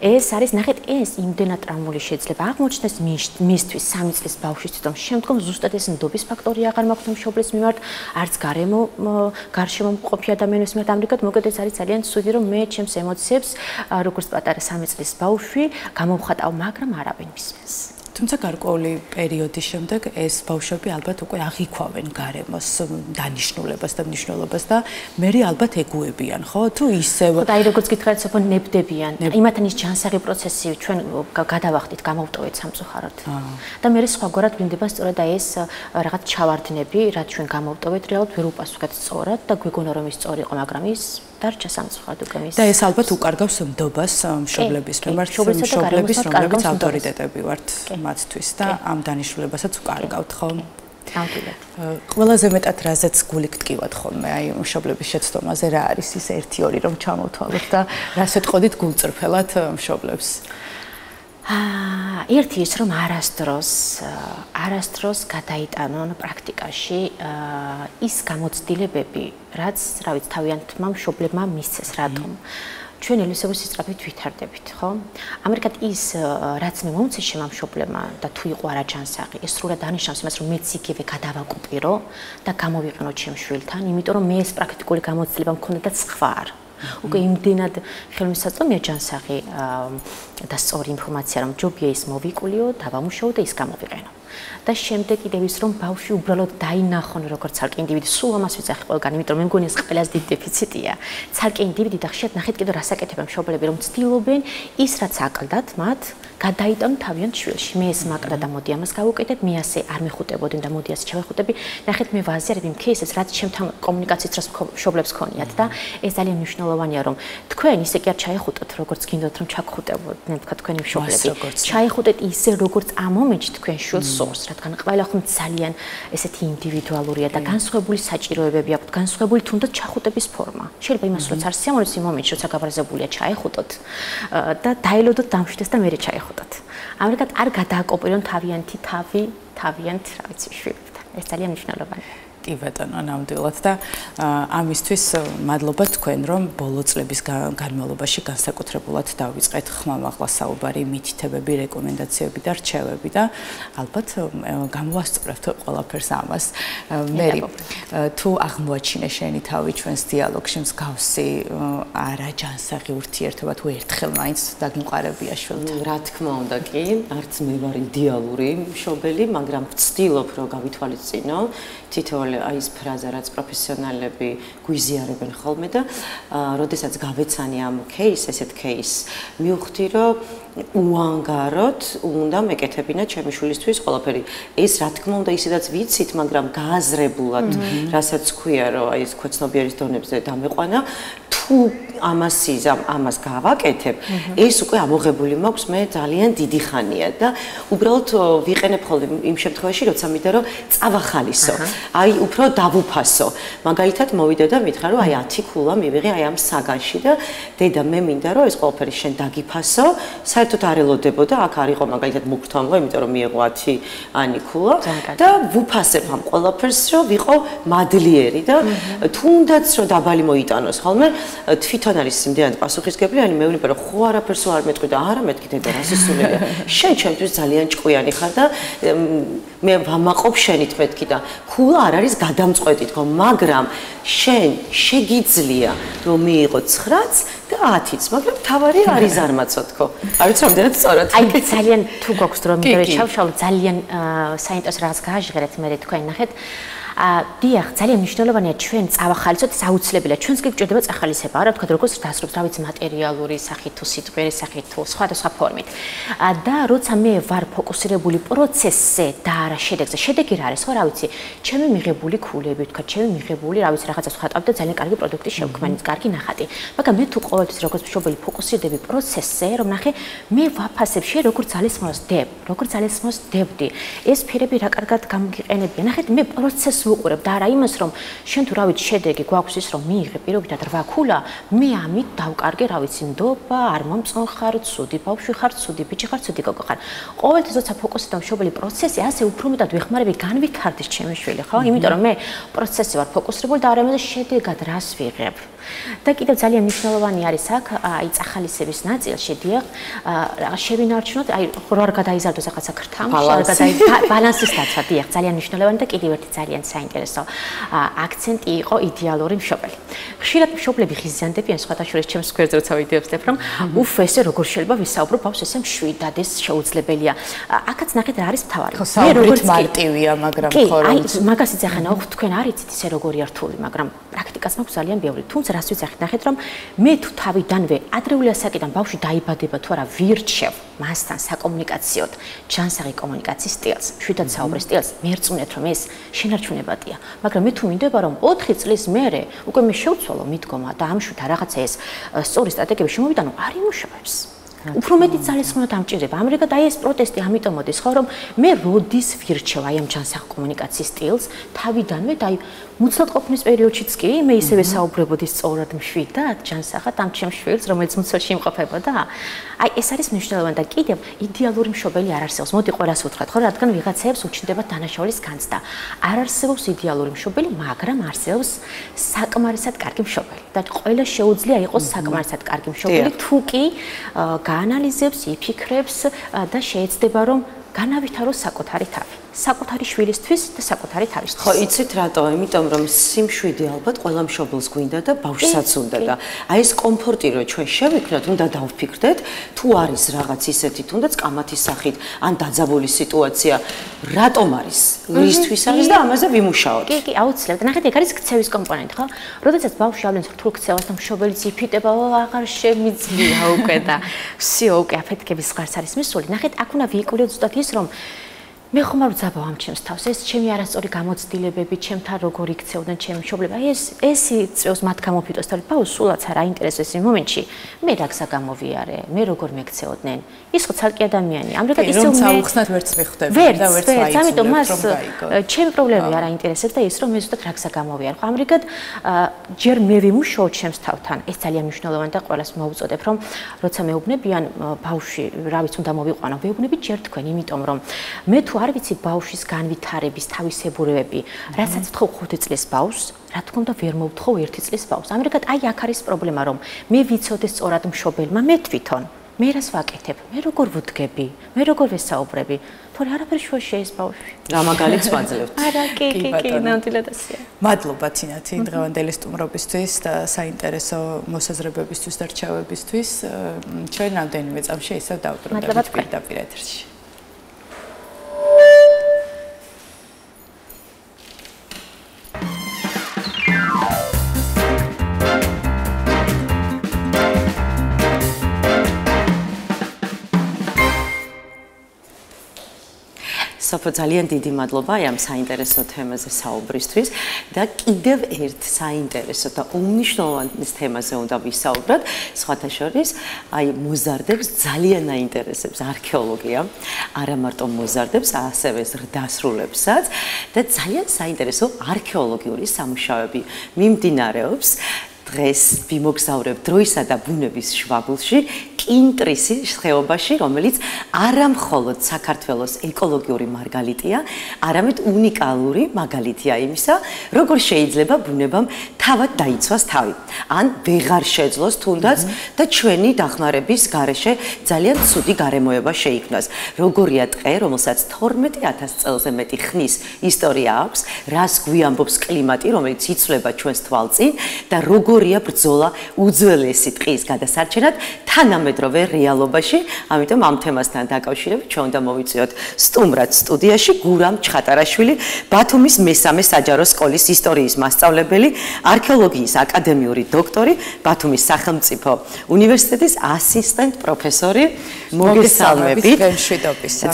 ეს არის, ნახეთ, ეს იმდენად ტრამული შეიძლება აღმოჩნდეს მისთვის 3 წლის ბავშვისთვის, რომ შემდგომ ზუსტად ეს ნდობის ფაქტორი აღარ მაქვს მშობლის მიმართ, არც გარშემო მყოფი ადამიანის მიმართ. ამრიგად, მოკლედ ეს არის ძალიან ცუდი, რომ მე ჩემს ემოციებს, როგორც პატარა 3 წლის ბავშვი, გამოვხატავ, მაგრამ არავინ მისმენს. თუმცა გარკვეული პერიოდის შემდეგ ეს ბავშვები ალბათ უკვე აღიქვავენ გარემოს დანიშნულებას და მნიშვნელობას და მერე ალბათ ეგუებიან, ხო? თუ ისევ ხო, და აი როგორც გითხარით, სოფო ნებდებიან. იმათთან ის ჯანსაღი პროცესი ჩვენ გადავახდით, გამოვტოვეთ სამწუხაროდ. და მერე სხვაგვარად ვლინდება სწორედ აი ეს რაღაც ჩავარდნები, რაც ჩვენ გამოვტოვეთ, რეალურად ვერ უპასუხეთ სწორად და გვეგონა რომ ის სწორი იყო, მაგრამ ის დარჩა სამწუხაროდ უკვე მის. და ეს ალბათ უკარგავს მდობას მშობლების მიმართ, მშობლების, რომლებიც ავტორიტეტები ვართ მათთვის და ამ დანიშნულებასაც უკარგავთ, ხო? ნამდვილად. ყველაზე მეტად რაზეც გული გტკივათ ხოლმე, აი მშობლების შეცდომაზე რა არის ის 1-2 რომ ჩამოვთვალოთ და რას ეთყოდით გულწრფელად მშობლებს? ერთი ის რომ არასდროს გადაიტანონ პრაქტიკაში ის გამოცდილებები, რაც, რა ვიცი, თავიანთმა მშობლებმა მისცეს, რატომ? ჩვენ ელისების სისწრაფით ვითარდებით, ხო? ამერიკად ის, რაც მე მომცეს შემამ მშობლებმა და თუ იყო არაჯანსაღი, ეს სრულად დანიშნავს იმას, რომ მეც იგივე გადავაკუპირო და გამოვიყენო ჩემ შვილთან, იმიტომ რომ მე ეს პრაქტიკული გამოცდილება მქონდა და სხვა არ. უკვე იმდენად ხელმისაწვდომია ჯანსაღი და სწორი ინფორმაცია, რომ ჯობია ის მოვიკულიო, დავამუშაო და ის გამოვიყენო. და შემდეგ კიდევ ის რომ ბავშვი უბრალოდ დაინახონ როგორც ცალკე ინდივიდი, სულ ამას ვიცახი ყველგან, იმიტომ რომ მე მგონი ეს ყველაზე დიდი დეფიციტია. ცალკე ინდივიდი და ხშირად ნახეთ კიდევ რას აკეთებენ მშობლები, რომ ცდილობენ ის რაც აკლდათ მათ გადაიტანონ თავიანთ შვილში. მე ეს მაკრა და მოდი ამას გავუკეთებ, მე ასე არ მეხუტებოდი და მოდი ასე ჩავეხუტები. ნახეთ მე ვაზიარებ იმ кейსებს, რაც ჩემთან კომუნიკაციით რას მშობლებს ქონიათ და ეს ძალიან მნიშვნელოვანია, რომ თქვენ ისე კი არ ჩაეხუტოთ, როგორც გინდათ რომ ჩაგხუტებოდნენ თქვენი მშობლები. ჩაეხუტეთ ისე, როგორც ამ მომენტში თქვენ შვილს სურს, რადგან ყველა ხომ ძალიან ესეთი ინდივიდუალურია და განსხვავებული საჭიროებები აქვს, განსხვავებული თუნდაც ჩახუტების ფორმა. შეიძლება იმას რაც არ სიამოვნებს იმ მომენტში, როცა გაბრაზებულია ჩაეხუტოთ და დაელოდოთ დამშვიდეს და მერე ჩაეხუტოთ. ამერიკად არ გადააკოპირონ თავიანთი თავი, თავიანთ, რა ვიცი, შვილებთან. ეს ძალიან მნიშვნელოვანია. კი ბატონო, ნამდვილად და ამისთვის მადლობა თქვენ, რომ ბოლო წლების განმავლობაში განსაკუთრებულად დავიწყეთ ხმამაღლა საუბარი, მითითებები, რეკომენდაციები და რჩევები და ალბათ გამოვასწორებთ ყველაფერს ამას. მერი, თუ აღმოაჩინე შენი თავი ჩვენს დიალოგში მსგავსი არაჯანსაღი ურთიერთობა თუ ერთხელ მაინც დაგიმყარებია შვილთან? რა თქმა უნდა კი, არც მე ვარ იდეალური მშობელი, მაგრამ ვცდილობ რომ გავითვალისწინო თითოეული აი ეს ფრაზა, რაც პროფესიონალები გვიზიარებენ ხოლმე და როდესაც გავეცანი ამ ესეთ кейს, მივხვდი, რომ უანგაროდ უნდა მეკეთებინა ჩემი შვილისთვის ყველაფერი. ეს რა თქმა უნდა ისედაც ვიცით, მაგრამ გააზრებულად, რასაც ქვია, რომ აი ეს ქვეცნობიერის დონებზე დამეყვანა, თუ ამას გავაკეთებ, ეს უკვე ამოღებული მაქვს მე ძალიან დიდი ხანია და უბრალოდ ვიყენებ ხოლმე იმ შემთხვევაში, როცა მინდა რომ წავახალისო. აი უფრო დავუფასო. მაგალითად მოვიდა და მითხრა რომ აი 10 ქულა მივიღე აი ამ საგანში და დედა მე მინდა რომ ეს ყველაფერი შენ დაგიფასო, საერთოდ არ ელოდებოდა, აქ არ იყო მაგალითად მოგთამვა, იმიტომ რომ მიიღო 10 ანი ქულა და ვუფასებ ამ ყველაფერს რომ ვიყო მადლიერი და თუნდაც რომ დაბალი მოიტანოს ხოლმე თვითონ არის იმდენად პასუხისგებლიანი, მე ვიმეორებ რომ ხო არაფერს არ მეტყვი და არა მეთქი დედა რა სისულელია. შენ ჩემთვის ძალიან ჭკვიანი ხარ და მე ვამაყობ შენით მეთქი და ქულა არ არის გადამწყვეტი თქო, მაგრამ შენ შეგიძლია რომ მიიღო 9-ც და 10-ც, მაგრამ თავარი არის ზარმაცო თქო. არ ვიცი რამდენად სწორად. აი ძალიან თუ გვაქვს დრო მინდა ჩავშალო, ძალიან საინტერესო რაღაც გააჟღერეთ მე თქვენ ნახეთ. დიახ, ძალიან მნიშვნელოვანია ჩვენ წავახალისოთ, ეს აუცილებელია. ჩვენს კი გვჭირდება წახალისება, რა თქვა, როგორც დასრულს, რა ვიცი, მატერიალური სახით თუ სიტყვის სახით თუ სხვადასხვა ფორმით. და როცა მე ვარ ფოკუსირებული პროცესზე და არა შედეგზე, შედეგი რა არის, ხო, რა ვიცი, ჩემი მიღებული ქულები, თქვა, ჩემი მიღებული, რა ვიცი, რაღაცას ვხატავ და ძალიან კარგი პროდუქტი შევქმნით, კარგი ნახატი. მაგრამ მე თუ ყოველთვის როგორც მშობელი ფოკუსირდები პროცესზე, რომ ნახე, მე ვაფასებ შე როგორც ძალისხმევას დებ, როგორც ძალისხმევას დებდი. ეს ფერები რა კარგად გამგიყენებია. ნახეთ, მე პროცესს ვუყურებ და არა იმას, რომ შენ თუ რა ვიცი შედეგი გვაქვს ის, რომ მიიღე პირობითად 8 ქულა, მე ამით დავკარგე, რა ვიცი, ნდობა, არ მომწონ ხარ, ცუდი ბავშვი ხარ, ცუდი ბიჭი ხარ, ცუდი გოგო ხარ. ყოველთვის როცა ფოკუსირდება მშობელი პროცესი, ასე უფრო მეტად ვეხმარები განვითარდეს ჩემი შვილი, ხო? იმიტომ რომ მე პროცესზე ვარ ფოკუსირებული და არა იმაზე შედეგად რას ვიღებ. და კიდევ ძალიან მნიშვნელოვანი არის აქ, აი წახალისების ნაწილში, დიახ, რაღაც შევინარჩუნოთ, აი რო არ გადაიზარდოს რაღაცა ქრთამში, არ ბალანსის დაცვა, დიახ, ძალიან მნიშვნელოვანი და კიდევ ერთი ძალიან საინტერესო აქცენტი იყო იდეალური მშობელი. ხშირად მშობლები ღიზიანდებიან სხვათა შორის ჩემს გვერდზე როცა ვიდეოებს ვსწრებ, რომ უფ ესე როგორ შეიძლება ვისაუბრო ბავშვს ესე მშვიდად ეს შეუძლებელია. აქაც ნახეთ რა არის მთავარი. მე როგორც მარტივია, მაგრამ ხო რომ მაგას იცახანა, ხო თქვენ არ იცით ესე როგორია რთული, მაგრამ პრაქტიკას მაქვს ძალიან ბევრი. თუმცა რას ვიცახით, ნახეთ რომ მე თუ თავიდანვე ადრეული ასაკიდან ბავშვი დაიბადება თუ არა ვირჩევ მასთან საკომუნიკაციოდ ჯანსაღი კომუნიკაციის სტილს, მშვიდად საუბრის სტილს, მერწმუნეთ რომ ეს შენარჩუნებადია. მაგრამ მე თუ მინდება რომ 4 წლის მერე უკვე მე შევცვალო მიდგომა და ამშვიდ რაღაცა ეს სწორი სტრატეგიები შემოვიდანო, არ იმუშავებს. უფრო მეტი ძალისხმევა დამჭირდება. ამრიგად აი ეს პროტესტი ამიტომ მოდის ხო რომ მე როდის ვირჩევ აი ამ ჯანსაღ კომუნიკაციის სტილს თავიდანვე და აი მუცლად ყოფნის პერიოდშიც კი მე ისევე საუბრებოდი სწორად მშვიდად ჯანსაღად ამ ჩემს შვილს რომელიც მუცელში იმყოფებოდა. აი ეს არის მნიშვნელოვანი და კიდევ იდეალური მშობელი არ არსებობს. მოდი ყველას უთხრათ ხო რადგან ვიღაცებს უჩნდება დანაშაულის განცდა. არ არსებობს იდეალური მშობელი, მაგრამ არსებობს საკმარისად კარგი მშობელი. და ყველა შეუძლია იყოს საკმარისად კარგი მშობელი თუ კი გაანალიზებს, იფიქრებს და შეეცდება რომ განავითაროს საკუთარი თავი. საკუთარი შვილისთვის და საკუთარი თავისთვის. ხო, იცით რატო? იმიტომ რომ სიმშვიდე ალბათ ყველა მშობელს გვინდა და ბავშვსაც უნდა და აი ეს კომფორტი რომ ჩვენ შევიქნოთ, უნდა დავფიქრდეთ, თუ არის რაღაც ისეთი თუნდაც კამათის სახით ან დაძაბული სიტუაცია, რატომ არის? რისთვის არის და ამაზე ვიმუშაოთ. კი, აუცილებლად. ნახეთ, ეგ არის ქცევის კომპონენტი, ხო? როდესაც ბავშვი ავლენს რთულ ქცევას და მშობელიც იფიტება, აღარ შემიძლია უკვე და всё, უკვე აფეთქების ხარს არის მისული. ნახეთ, აქ უნდა ვიკვირდეთ ზუსტად ის, რომ მე ხომ არ ვძაბავ ამ ჩემს თავს, ეს ჩემი არასწორი გამოცდილებები, ჩემთან როგორ იქცევდნენ ჩემი მშობლები, აი ეს იწევს მათ გამოფიტოს და ბავშვს სულაც არ აინტერესებს იმ მომენტში, მე რაგსა გამოვიარე, მე როგორ მეკცეოდნენ, ის ხო ცალკე ადამიანი, ამრიგად ისე რომ საუხსნად ვერც მიხვდები და ვერც ვაიცნობ, ამიტომ მას ჩემი პრობლემები არ აინტერესებს და ის რომ მე ზუსტად რაგსა გამოვიარე, ხო ამრიგად ჯერ მე ვიმუშაო ჩემს თავთან, ეს ძალიან მნიშვნელოვანი და ყველას მოვუწოდებ, რომ როცა მეუბნებიან ბავშვი, რა ვიცი უნდა მოვიყვანო, ვეუბნები ჯერ თქვენ, იმიტომ რომ მე თუ არ ვიცი ბავშვის განვითარების თავისებურებები, რასაც ვთხოვ 5 წლის ბავშვს, რა თქმა უნდა ვერ მოვთხოვ 1 წლის ბავშვს. ამრიგად აი აქ არის პრობლემა, რომ მე ვიცოდე სწორად მშობელმა, მე თვითონ, მე რას ვაკეთებ, მე როგორ ვუდგები, მე როგორ ვესაუბრები, თორე არაფერი შუაში ეს ბავშვი. რა მაგალითს ვაძლევთ? არა, კი, ნამდვილად ასეა. მადლობა თინათი დღევანდელი სტუმრობისთვის და საინტერესო მოსაზრებებისთვის და რჩევებისთვის. ჩვენ რამდენიმე წამში ისევ დავუბრუნდებით პირდაპირ ეთერში. სოფო, ძალიან დიდი მადლობა ამ საინტერესო თემაზე საუბრისთვის და კიდევ ერთ საინტერესო და უმნიშვნელოვანეს თემაზე უნდა ვისაუბროთ. სხვათა შორის, აი მოზარდებს ძალიან აინტერესებს არქეოლოგია, არა მარტო მოზარდებს, ასევე ზრდასრულებსაც და ძალიან საინტერესო არქეოლოგიური სამუშაოები მიმდინარეობს. დღეს ვიმოგზავრებ დროისა და ბუნების შვაბულში, კინტრისის ხეობაში, რომელიც არა მხოლოდ საქართველოს ეკოლოგიური მარგალიტია, არამედ უნიკალური მაგალითია იმისა, როგორ შეიძლება ბუნებამ თავად დაიცვას თავი, ან ვეღარ შეძლოს თუნდაც და ჩვენი დახმარების გარეშე ძალიან ცუდი გარემოება შეიქმნას. როგორია ტყე, რომელსაც 12000 წელზე მეტი ხნის ისტორია აქვს, რას გვიამბობს კლიმატი, რომელიც იცვლება ჩვენს თვალწინ და როგორია ბრძოლა უძველესი ტყის გადასარჩენად თანამედროვე რეალობაში. ამიტომ ამ თემასთან დაკავშირებით ჩვენ უნდა მოვიწვიოთ სტუმრად სტუდიაში გურამ ჩხატარაშვილი, ბათუმის მესამე საჯარო სკოლის ისტორიის მასწავლებელი, არქეოლოგიის აკადემიური დოქტორი, ბათუმის სახელმწიფო უნივერსიტეტის ასისტენტ პროფესორი. მოგესალმებით.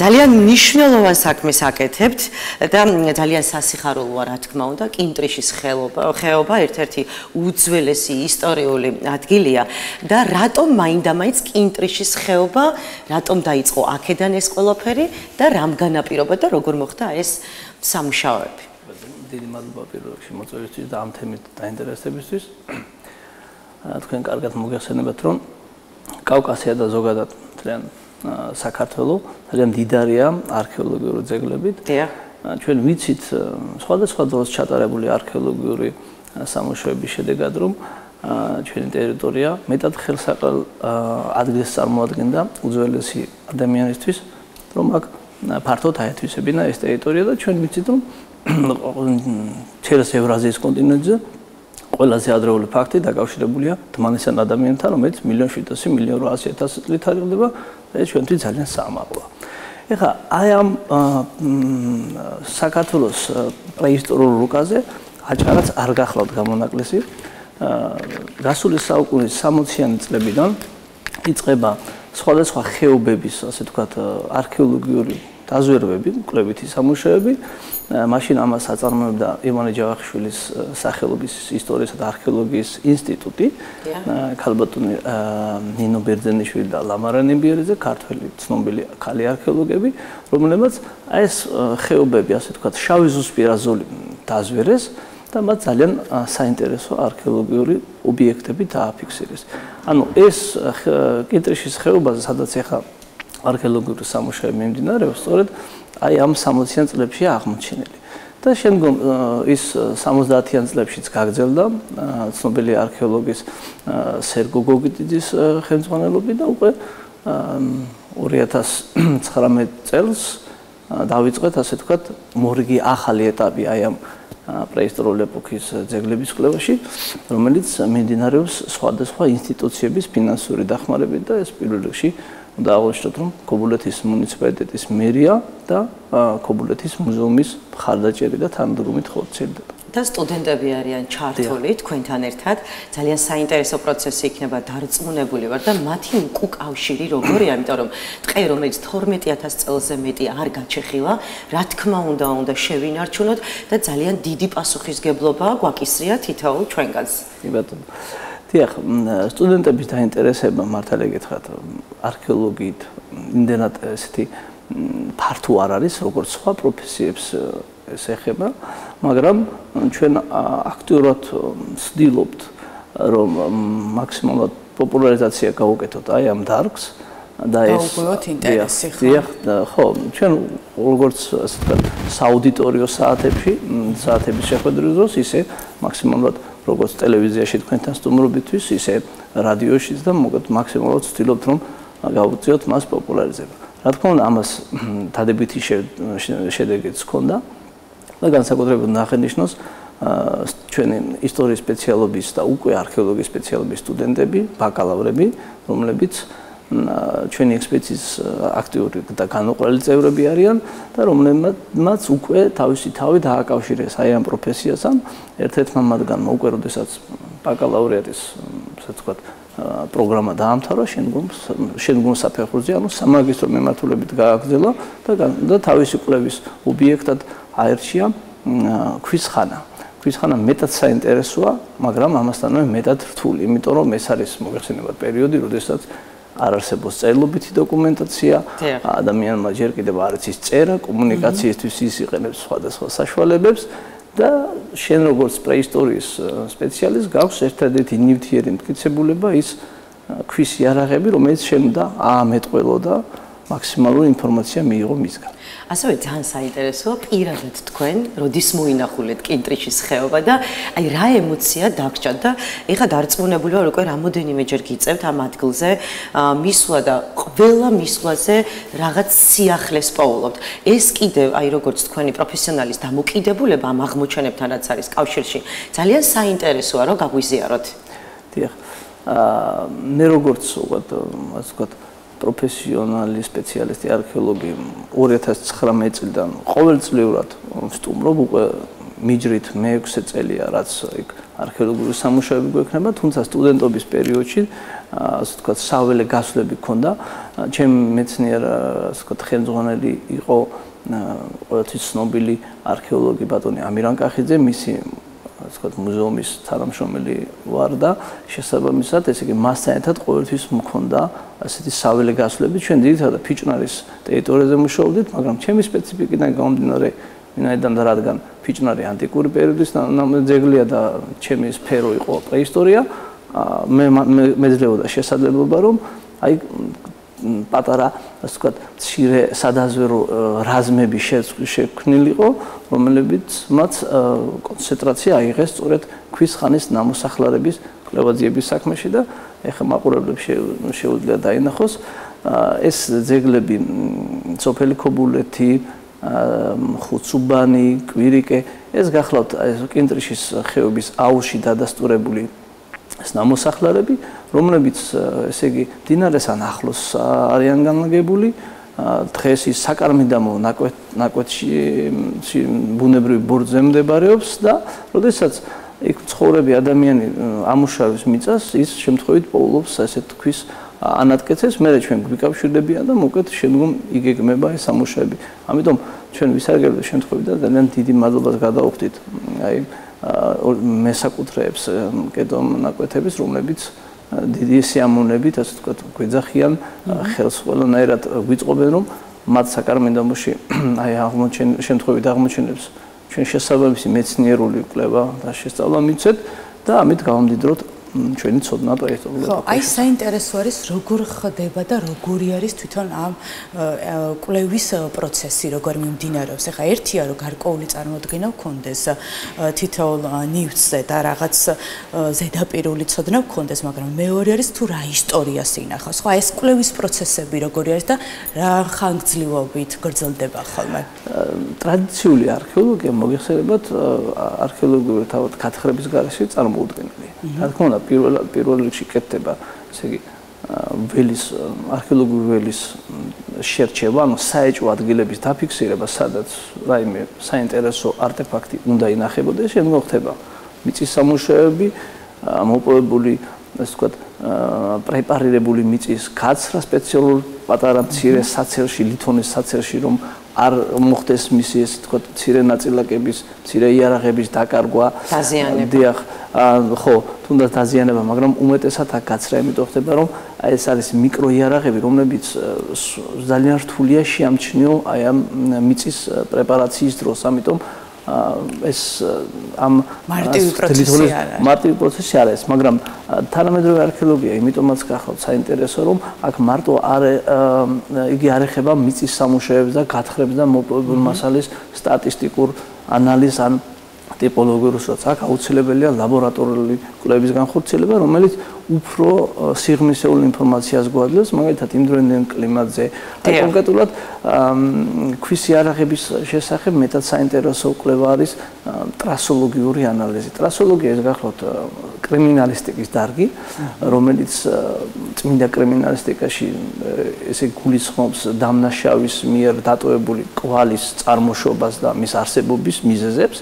ძალიან მნიშვნელოვან საქმეს აკეთებთ და ძალიან სასიხარულოა, რა თქმა უნდა, კინტრიშის ხეობა ერთ-ერთი უძველესი ისტორიული ადგილია და რატომ მაინდამაინც კინტრიშის ხეობა, რატომ დაიწყო აქედან ეს ყველაფერი და რამ განაპირობა და როგორ მოხდა ეს სამუშაოები? დიდი მადლობა პირველ რიგში მოწვევისთვის და ამ თემით დაინტერესებისთვის. თქვენ კარგად მოგეხსენებათ, რომ კავკასია და ზოგადად მთლიან საქართველო ძალიან მდიდარია არქეოლოგიური ძეგლებით. ჩვენ ვიცით სხვადასხვა დროს ჩატარებული არქეოლოგიური სამუშაოების შედეგად, რომ ჩვენი ტერიტორია მეტად ხელსაყრელ ადგილს წარმოადგენდა უძველესი ადამიანისთვის, რომ აქ ფართოდ აეთვისებინა ეს ტერიტორია და ჩვენ ვიცით, რომ ჩერეს ევრაზიის კონტინენტზე ყველაზე ადრეული ფაქტი დაკავშირებულია დმანისან ადამიანთან, რომელიც 1.700.000 წლით თარიღდება და ეს ჩვენთვის ძალიან საამაყოა. ეხლა აი ამ საქართველოს პრეისტორიულ რუკაზე აჭარაც არ გახლავთ გამონაკლისი. გასული საუკუნის 60-იანი წლებიდან იწყება სხვადასხვა ხეობების, ასე ვთქვათ, არქეოლოგიური დაზვერვები, კვლევითი სამუშაოები. მაშინ ამას აწარმოებდა ივანე ჯავახიშვილის სახელობის ისტორიისა და არქეოლოგიის ინსტიტუტი, ქალბატონი ნინო ბერძენიშვილი და ლამარა ნებიერიძე, ქართველი ცნობილი ქალი არქეოლოგები, რომლებმაც ეს ხეობები, ასე ვთქვათ, შავი ზუსტპირა ზოლი დაზვერეს და მათ ძალიან საინტერესო არქეოლოგიური ობიექტები დააფიქსირეს. ანუ ეს კინტრიშის ხეობაზე, სადაც ახლა არქეოლოგიური სამუშაოები მიმდინარეობს, სწორედ აი ამ 60-იან წლებშია აღმოჩენილი. და შემდგომ ის 70-იან წლებშიც გაგრძელდა ცნობილი არქეოლოგის სერგო გოგიტიძის ხელმძღვანელობით და უკვე 2019 წელს დავიწყეთ, ასე ვთქვათ, მორიგი ახალი ეტაპი აი ამ პრეისტორიული ეპოქის ძეგლების კვლევაში, რომელიც მიმდინარეობს სხვადასხვა ინსტიტუციების ფინანსური დახმარებით და ეს პირველ რიგში უნდა აღნიშნოთ, რომ ქობულეთის მუნიციპალიტეტის მერია და ქობულეთის მუზეუმის მხარდაჭერი და თანადგომით ხორციელდება. და სტუდენტები არიან ჩართული თქვენთან ერთად. ძალიან საინტერესო პროცესი იქნება, დარწმუნებული ვარ და მათი უკავშირი როგორია, იმიტომ რომ ტყე, რომელიც 12000 წელზე მეტი არ გაჩეხილა, რა თქმა უნდა შევინარჩუნოთ და ძალიან დიდი პასუხისგებლობა გვაკისრია თითოეულ ჩვენგანს. კი ბატონო. დიახ, სტუდენტების დაინტერესება მართალია გითხრათ, არქეოლოგიით იმდენად ესეთი ფართო არ არის, როგორც სხვა პროფესიებს ეს ეხება, მაგრამ ჩვენ აქტიურად ვცდილობთ, რომ მაქსიმალურად პოპულარიზაცია გავუკეთოთ აი ამ დარგს და ეს გაუგლოთ ინტერესი ხო? დიახ, ხო, ჩვენ როგორც ასე ვთქვათ, სააუდიტორიო საათების შეხვედრის დროს ისე მაქსიმალურად როგორც ტელევიზიაში თქვენთან სტუმრობისთვის, ისე რადიოშიც და მაქსიმალურად ვცდილობთ, რომ გავუწიოთ მას პოპულარიზება. რა თქმა უნდა, ამას დადებითი შედეგიც ჰქონდა და განსაკუთრებით ნახენიშნოს ჩვენი ისტორიის სპეციალობის და უკვე არქეოლოგიის სპეციალობის სტუდენტები, ბაკალავრები, რომლებიც ჩვენი ექსპედიციის აქტიური და განუყრელი წევრები არიან და რომლებმაც უკვე თავისი თავი დააკავშირეს აი ამ პროფესიასთან. ერთ-ერთმა მათგანმა უკვე როდესაც ბაკალავრიატის, ასე ვთქვათ, პროგრამა დაამთავრა, შემდგომ საფეხურზე, ანუ სამაგისტრო მიმართულებით გააგრძელა და თავისი კვლევის ობიექტად აერჩია ქვის ხანა. ქვის ხანა მეტად საინტერესოა, მაგრამ ამასთანავე მეტად რთული, იმიტომ რომ ეს არის მოიხსენებათ პერიოდი, როდესაც არ არსებობს წერილობითი დოკუმენტაცია, ადამიანმა ჯერ კიდევ არ იცის წერა, კომუნიკაციისთვის ის იყენებს სხვადასხვა საშუალებებს და შენ როგორც პრეისტორიის სპეციალისტ გაქვს ერთადერთი ნივთიერი მტკიცებულება ის ქვის იარაღები, რომელიც შენ უნდა აამეტყველო და მაქსიმალური ინფორმაცია მიიღო მისგან. ასევე ძალიან საინტერესოა პირადად თქვენ, როდის მოინახულეთ კინტრიშის ხეობა და აი რა ემოცია დაგჭათ და ეხლა დარწმუნებული ვარ უკვე რამოდენიმეჯერ გიწევთ ამ ადგილზე მისვლა და ყველა მისვლაზე რაღაც სიახლეს პოულობთ. ეს კიდევ აი როგორც თქვენი პროფესიონალის დამოკიდებულება ამ აღმოჩენებთან რაც არის კავშირში, ძალიან საინტერესოა რომ გაგვიზიაროთ. დიახ. მე როგორც ასე ვთქვათ პროფესიონალი სპეციალისტი არქეოლოგი 2019 წლიდან ყოველწლიურად ვსტუმრობ, უკვე მიჯრით მე-6 წელია, რაც იქ არქეოლოგიური სამუშაოები გვექნება, თუმცა სტუდენტობის პერიოდში, ასე ვთქვათ, საველე გასვლები ჰქონდა. ჩემი მეცნიერ, ასე ვთქვათ, ხელმძღვანელი იყო ყოველთვის ცნობილი არქეოლოგი ბატონი ამირან კახიძე, მისი ასე ვთქვათ, მუზეუმის თანამშრომელი ვარ და შესაბამისად, ესე იგი, მასთან ერთად ყოველთვის მქონდა ასეთი საველე გასვლები. ჩვენ ძირითადად ფიჭნარის ტერიტორიაზე მუშაობდით, მაგრამ ჩემი სპეციფიკიდან გამომდინარე, ვინაიდან და რადგან ფიჭნარი ანტიკური პერიოდის ძეგლია და ჩემი სფერო იყო პრეისტორია, მე მეძლებოდა შესაძლებლობა, რომ აი პატარა, ასე ვთქვათ, მცირე სადაზვერო რაზმები შექმნილიყო, რომლებიც მათ კონცენტრაცია აიღეს სწორედ ქვის ხანის ნამოსახლარების კვლევაძიების საქმეში და ეხლა მაყურებლებს შეუძლია დაინახოს ეს ძეგლები სოფელი ქობულეთი, ხუცუბანი, კვირიკე, ეს გახლავთ ეს კინტრიშის ხეობის აუზში დადასტურებული ეს ნამოსახლარები, რომლებიც ესე იგი მდინარესთან ახლოს არიან განლაგებული. დღეს ის საკარმიდამო ნაკვეთში ბუნებრივი ბორცვზე მდებარეობს და როდესაც იქ ცხოვრები ადამიანი ამუშავებს მიწას, ის შემთხვევით პოულობს ასეთ თქვის ანატკეცებს, მე ჩვენ გვიკავშირდებიან და მოკლედ შემდგომ იგეგმება ეს ამუშავები. ამიტომ ჩვენ ვისარგებლეთ შემთხვევით და ძალიან დიდი მადლობას გადავხდით აი მესაკუთრეებს კედო ნაკვეთების, რომლებიც დიდი სიამოვნებით, ასე ვთქვათ, გვეძახიან ხელს ყველანაირად გვიწყობენ, რომ მათ საკარმიდამოში აი შემთხვევით აღმოჩენებს ჩვენ შესაბამისი მეცნიერული კვლევა და შესწავლა მიცეთ და ამით გავამდიდროთ ჩვენი ცოდნა პროექტული. ხო, აი საინტერესო არის როგორ ხდება და როგორი არის თვითონ ამ კვლევის პროცესი, როგორ მიმდინარეობს. ეხლა ერთია რომ გარკვეული წარმოდგენა გქონდეს თითოეულ ნივთზე და რაღაც ზედაპირული ცოდნა გქონდეს, მაგრამ მეორე არის თუ რა ისტორიას ინახავს. ხო, ეს კვლევის პროცესები როგორი არის და რა ხანგრძლივობით გრძელდება ხოლმე? ტრადიციული არქეოლოგია მოგეხსენებათ არქეოლოგიური თავად გათხრების გარეშე წარმოუდგენელია. რა თქმა უნდა პირველ რიგში კეთდება, ესე იგი, ველის არქეოლოგიური ველის შერჩევა, ანუ საეჭვო ადგილების დაფიქსირება, სადაც რაიმე საინტერესო არტეფაქტი უნდა ინახებოდეს, შემდგომ ხდება მიწის სამუშაოები, მოპოვებული, ასე ვთქვათ, პრეპარირებული მიწის გაცხრა სპეციალურ პატარა მცირე საცერში, ლითონის საცერში, რომ არ მოხდეს მისი ესე ვთქვათ, მცირე ნაწილაკების, მცირე იარაღების დაკარგვა, დაზიანება. ხო, თუნდაც დაზიანება, მაგრამ უმეტესად აქ გაცხრა იმიტომ ხდება, რომ ეს არის მიკროიარაღები, რომლებიც ძალიან რთულია შეამჩნიო აი ამ მიწის პრეპარაციის დროს, ამიტომ ეს ამ მარტივი პროცესი არ არის, მაგრამ თანამედროვე არქეოლოგია იმიტომაც გახავთ საინტერესო, რომ აქ მარტო იგი არ ეხება მიწის სამუშაოებს და გათხრებს და მოპოვებულ მასალის სტატისტიკურ ანალიზს ან ტიპოლოგიურს, რაც აქ აუცილებელია ლაბორატორიული კვლევის განხორციელება, რომელიც უფრო სიღრმისეულ ინფორმაციას გვაძლევს, მაგალითად იმდროინდელ კლიმატზე, და კონკრეტულად ქვის იარაღების შესახებ მეტად საინტერესო კვლევა არის ტრასოლოგიური ანალიზი. ტრასოლოგია ეს გახლავთ კრიმინალისტიკის დარგი, რომელიც წმინდა კრიმინალისტიკაში ესე გულისხმობს დამნაშავის მიერ დატოვებული კვალის წარმოშობას და მის არსებობის მიზეზებს.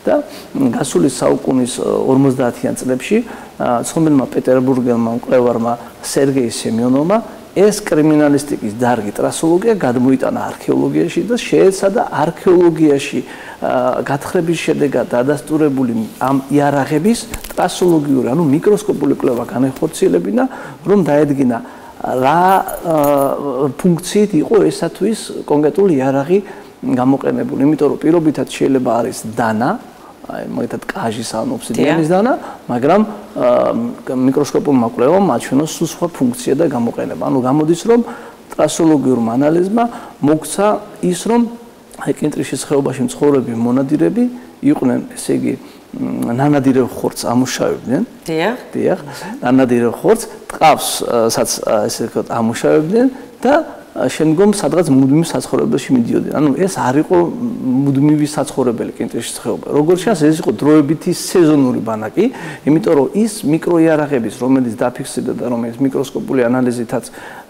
და გასული საუკუნის 50-იან წლებში ცნობილმა პეტერბურგელმა მკვლევარმა სერგეი სემიონოვმა ეს კრიმინალისტიკის დარგი ტრასოლოგია გადმოიტანა არქეოლოგიაში და შეეცადა არქეოლოგიაში გათხრების შედეგად დადასტურებული ამ იარაღების ტრასოლოგიური, ანუ მიკროსკოპული კვლევა განეხორციელებინა, რომ დაედგინა რა ფუნქციით იყო ესათვის კონკრეტული იარაღი გამოყენებული, იმიტომ რომ პირობითად შეიძლება არის დანა, აი მაგათად კაჟის ან ობსიდიანის დანა, მაგრამ მიკროსკოპულმა კვლევამ აჩვენოს სულ სხვა ფუნქცია და გამოყენება. ანუ გამოდის, რომ ტრასოლოგიურმა ანალიზმა მოგცა ის, რომ აი კინტრიშის ხეობაში მცხოვრები მონადირები იყვნენ, ესე იგი, ნანადირევ ხორცს ამუშავებდნენ. დიახ, ნანადირევ ხორცს ტყავსაც ესე ვთქვათ ამუშავებდნენ და შემდგომ სადღაც მუდმივ საცხოვრებელში მიდიოდნენ. ანუ ეს არ იყო მუდმივი საცხოვრებელი კინტრიშის ხეობა. როგორც ჩანს, ეს იყო დროებითი სეზონური ბანაკი, იმიტომ რომ ის მიკროიარაღების, რომელიც დაფიქსირდა და რომელიც მიკროსკოპული ანალიზითაც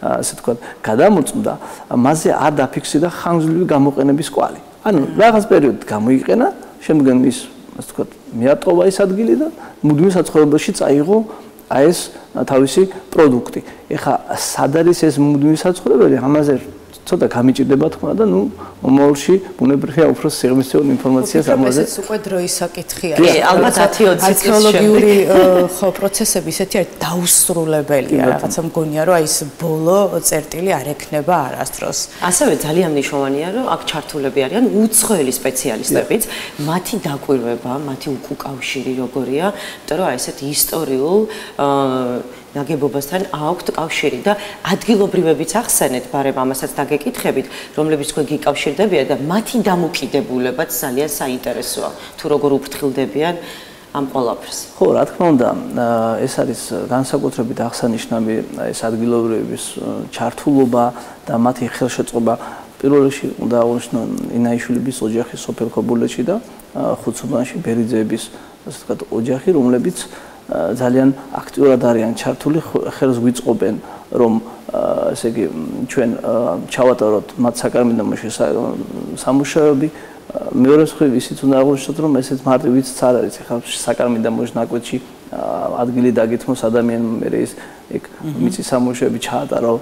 ასე ვთქვათ, გადამოწმდა, მასზე არ დაფიქსირდა ხანგრძლივი გამოყენების კვალი. ანუ რაღაც პერიოდით გამოიყენა, შემდგომ ის ასე ვთქვათ, მიატყობა ეს ადგილი და მუდმივ საცხოვრებელში წაიღო აი ეს თავისი პროდუქტი. ეხლა სად არის ეს მუდმივი საცხოვრებელი? ამაზე ცოტა გამიჭირდება თქმა და ნუ მომავალში ბუნებრივია უფრო სიღრმისეულ ინფორმაციას ამაზე. ეს უკვე დროის საკითხია. ალბათ 10-20 წლის არქეოლოგიური ხო პროცესები ისეთი არის დაუსრულებელია. რაღაცა მგონია რომ აი ეს ბოლო წერტილი არ ექნება არასდროს. ასევე ძალიან მნიშვნელოვანია რომ აქ ჩართულები არიან უცხოელი სპეციალისტებიც, მათი დაკვირვება, მათი უკავშირი როგორია, იმიტომ რომ აი ესეთ ისტორიულ ნაგებობასთან აქვთ კავშირი და ადგილობრივებიც ახსენეთ, ბარემ ამასაც დაგეკითხებით, რომლებიც თქვენ გიკავშირდებიან და მათი დამოკიდებულებაც ძალიან საინტერესოა, თუ როგორ უფრთხილდებიან ამ ყველაფერს. ხო, რა თქმა უნდა, ეს არის განსაკუთრებით აღსანიშნავი ეს ადგილობრივების ჩართულობა და მათი ხელშეწყობა პირველ რიგში უნდა აღნიშნო ინაიშვილების ოჯახი სოფელ ხობულეთში და ხუცუბანში ბერიძეების ასე ვთქვათ ოჯახი, რომლებიც ძალიან აქტიურად არიან ჩართული, ხელს გვიწყობენ რომ ესე იგი ჩვენ ჩავატაროთ მათ საკარმიდამოში სამუშაოები. მეორე მხრივ ისიც უნდა აღნიშნოთ რომ ესეც მარტივიც არ არის, ახლა საკარმიდამოში ნაკვეთში ადგილი დაგითმოს ადამიანმა მე ის ეგ მიწის სამუშაოები ჩაატარო,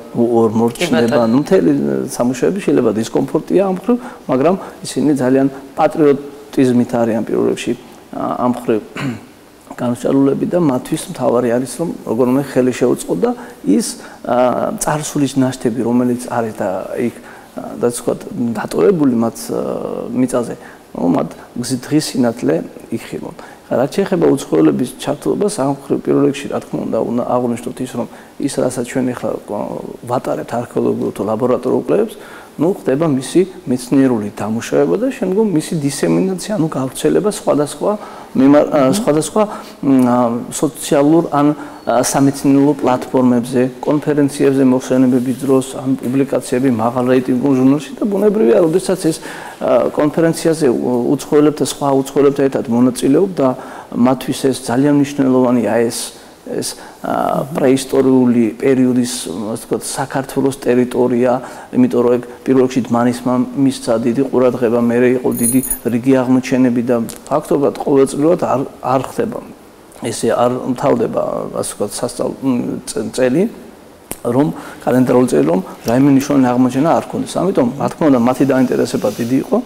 მორჩნება, მთელი სამუშაოები შეიძლება დისკომფორტია ამ მხრივ, მაგრამ ისინი ძალიან პატრიოტიზმით არიან პირველ რიგში ამ მხრივ განსწავლულები და მათთვის მთავარი არის რომ როგორმე ხელი შეუწყო და ის წარსულის ნაშთები რომელიც არის და იქ და თქვა დატოვებული მათ მიწაზე მათ გზით დღის სინათლე იხილონ. რაც შეეხება უცხოელების ჩართულობას ამ მხრივ პირველ რიგში რა თქმა უნდა აღნიშნოთ ის რომ ის რასაც ჩვენ ახლა ვატარებთ არქეოლოგიურ თუ ლაბორატორიულ კვლევებს ხდება მისი მეცნიერული დამუშავება და შემდგომ მისი დისემინაცია, გავრცელება სხვადასხვა სოციალურ ან სამეცნიერო პლატფორმებზე, კონფერენციებზე მოხსენებების დროს, ან პუბლიკაციები მაღალ რეიტინგურ ჟურნალში და ბუნებრივია, როდესაც ეს კონფერენციაზე უცხოელებთან სხვა უცხოელებთან ერთად მონაწილეობდა, მათთვის ეს ძალიან მნიშვნელოვანია ეს პრეისტორიული პერიოდის, ასე ვთქვათ, საქართველოს ტერიტორია, იმიტომ რომ ეგ პირველ რიგში დმანისმა მისცა დიდი ყურადღება, მერე იყო დიდი რიგი აღმოჩენები და ფაქტობრივად ყოველწლიურად არ ხდება. ესე არ მთავრდება, ასე ვთქვათ, სასწავლო წელი, რომ კალენდარული წელი, რომ რაიმე მნიშვნელოვანი აღმოჩენა არ ქონდეს. ამიტომ, რა თქმა უნდა, მათი დაინტერესება დიდი იყო.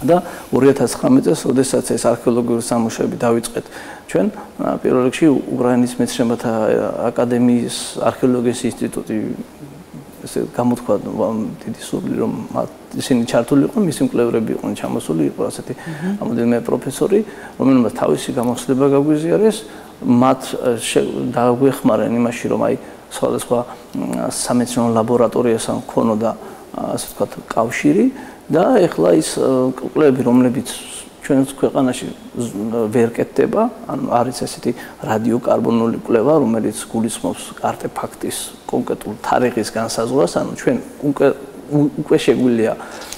და 2019 წელს, როდესაც ეს არქეოლოგიური სამუშაოები დავიწყეთ ჩვენ, პირველ რიგში უკრაინის მეცნიერებათა აკადემიის არქეოლოგიის ინსტიტუტი ესე გამოთქვა დიდი სურვილი რომ ისინი ჩართული იყვნენ, მისი მკვლევრები იყვნენ ჩამოსული, იყო ასეთი რამოდენიმე პროფესორი, რომელმაც თავისი გამოცდილება გაგვიზიარეს, მათ დაგვეხმარენ იმაში, რომ აი სხვადასხვა სამეცნიერო ლაბორატორიასთან ქონოდა ასე ვთქვათ კავშირი და ეხლა ის კვლევები, რომლებიც ჩვენს ქვეყანაში ვერ კეთდება, ანუ არის ესეთი რადიოკარბონული კვლევა, რომელიც გულისხმობს არტეფაქტის კონკრეტულ თარიღის განსაზღვრას, ანუ ჩვენ უკვე შეგვიძლია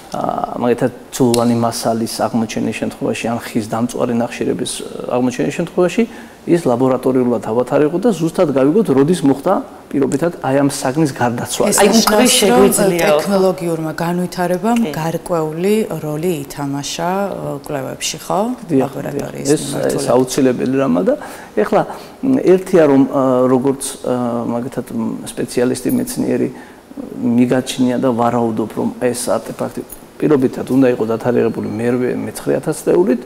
მაგალითად ძულოვანი მასალის აღმოჩენის შემთხვევაში ან ხის დამწვარი ნახშირების აღმოჩენის შემთხვევაში ის ლაბორატორიულად ავათარიღოთ და ზუსტად გავიგოთ, როდის მოხდა პირობითად აი ამ საგნის გარდაცვალა. აი უკრაინის შეგვიძლია ტექნოლოგიურმა განვითარებამ გარკვეული როლი ითამაშა კვლევებში, ხო? ლაბორატორიის ეს აუცილებელი რამა და ეხლა ერთია რომ როგორც მაგალითად სპეციალისტი მეცნიერი მიგაჩნია და ვარაუდობ რომ ეს არტეფაქტი პირობითად უნდა იყოს დათარიღებული მერვე მე-9000 წლით,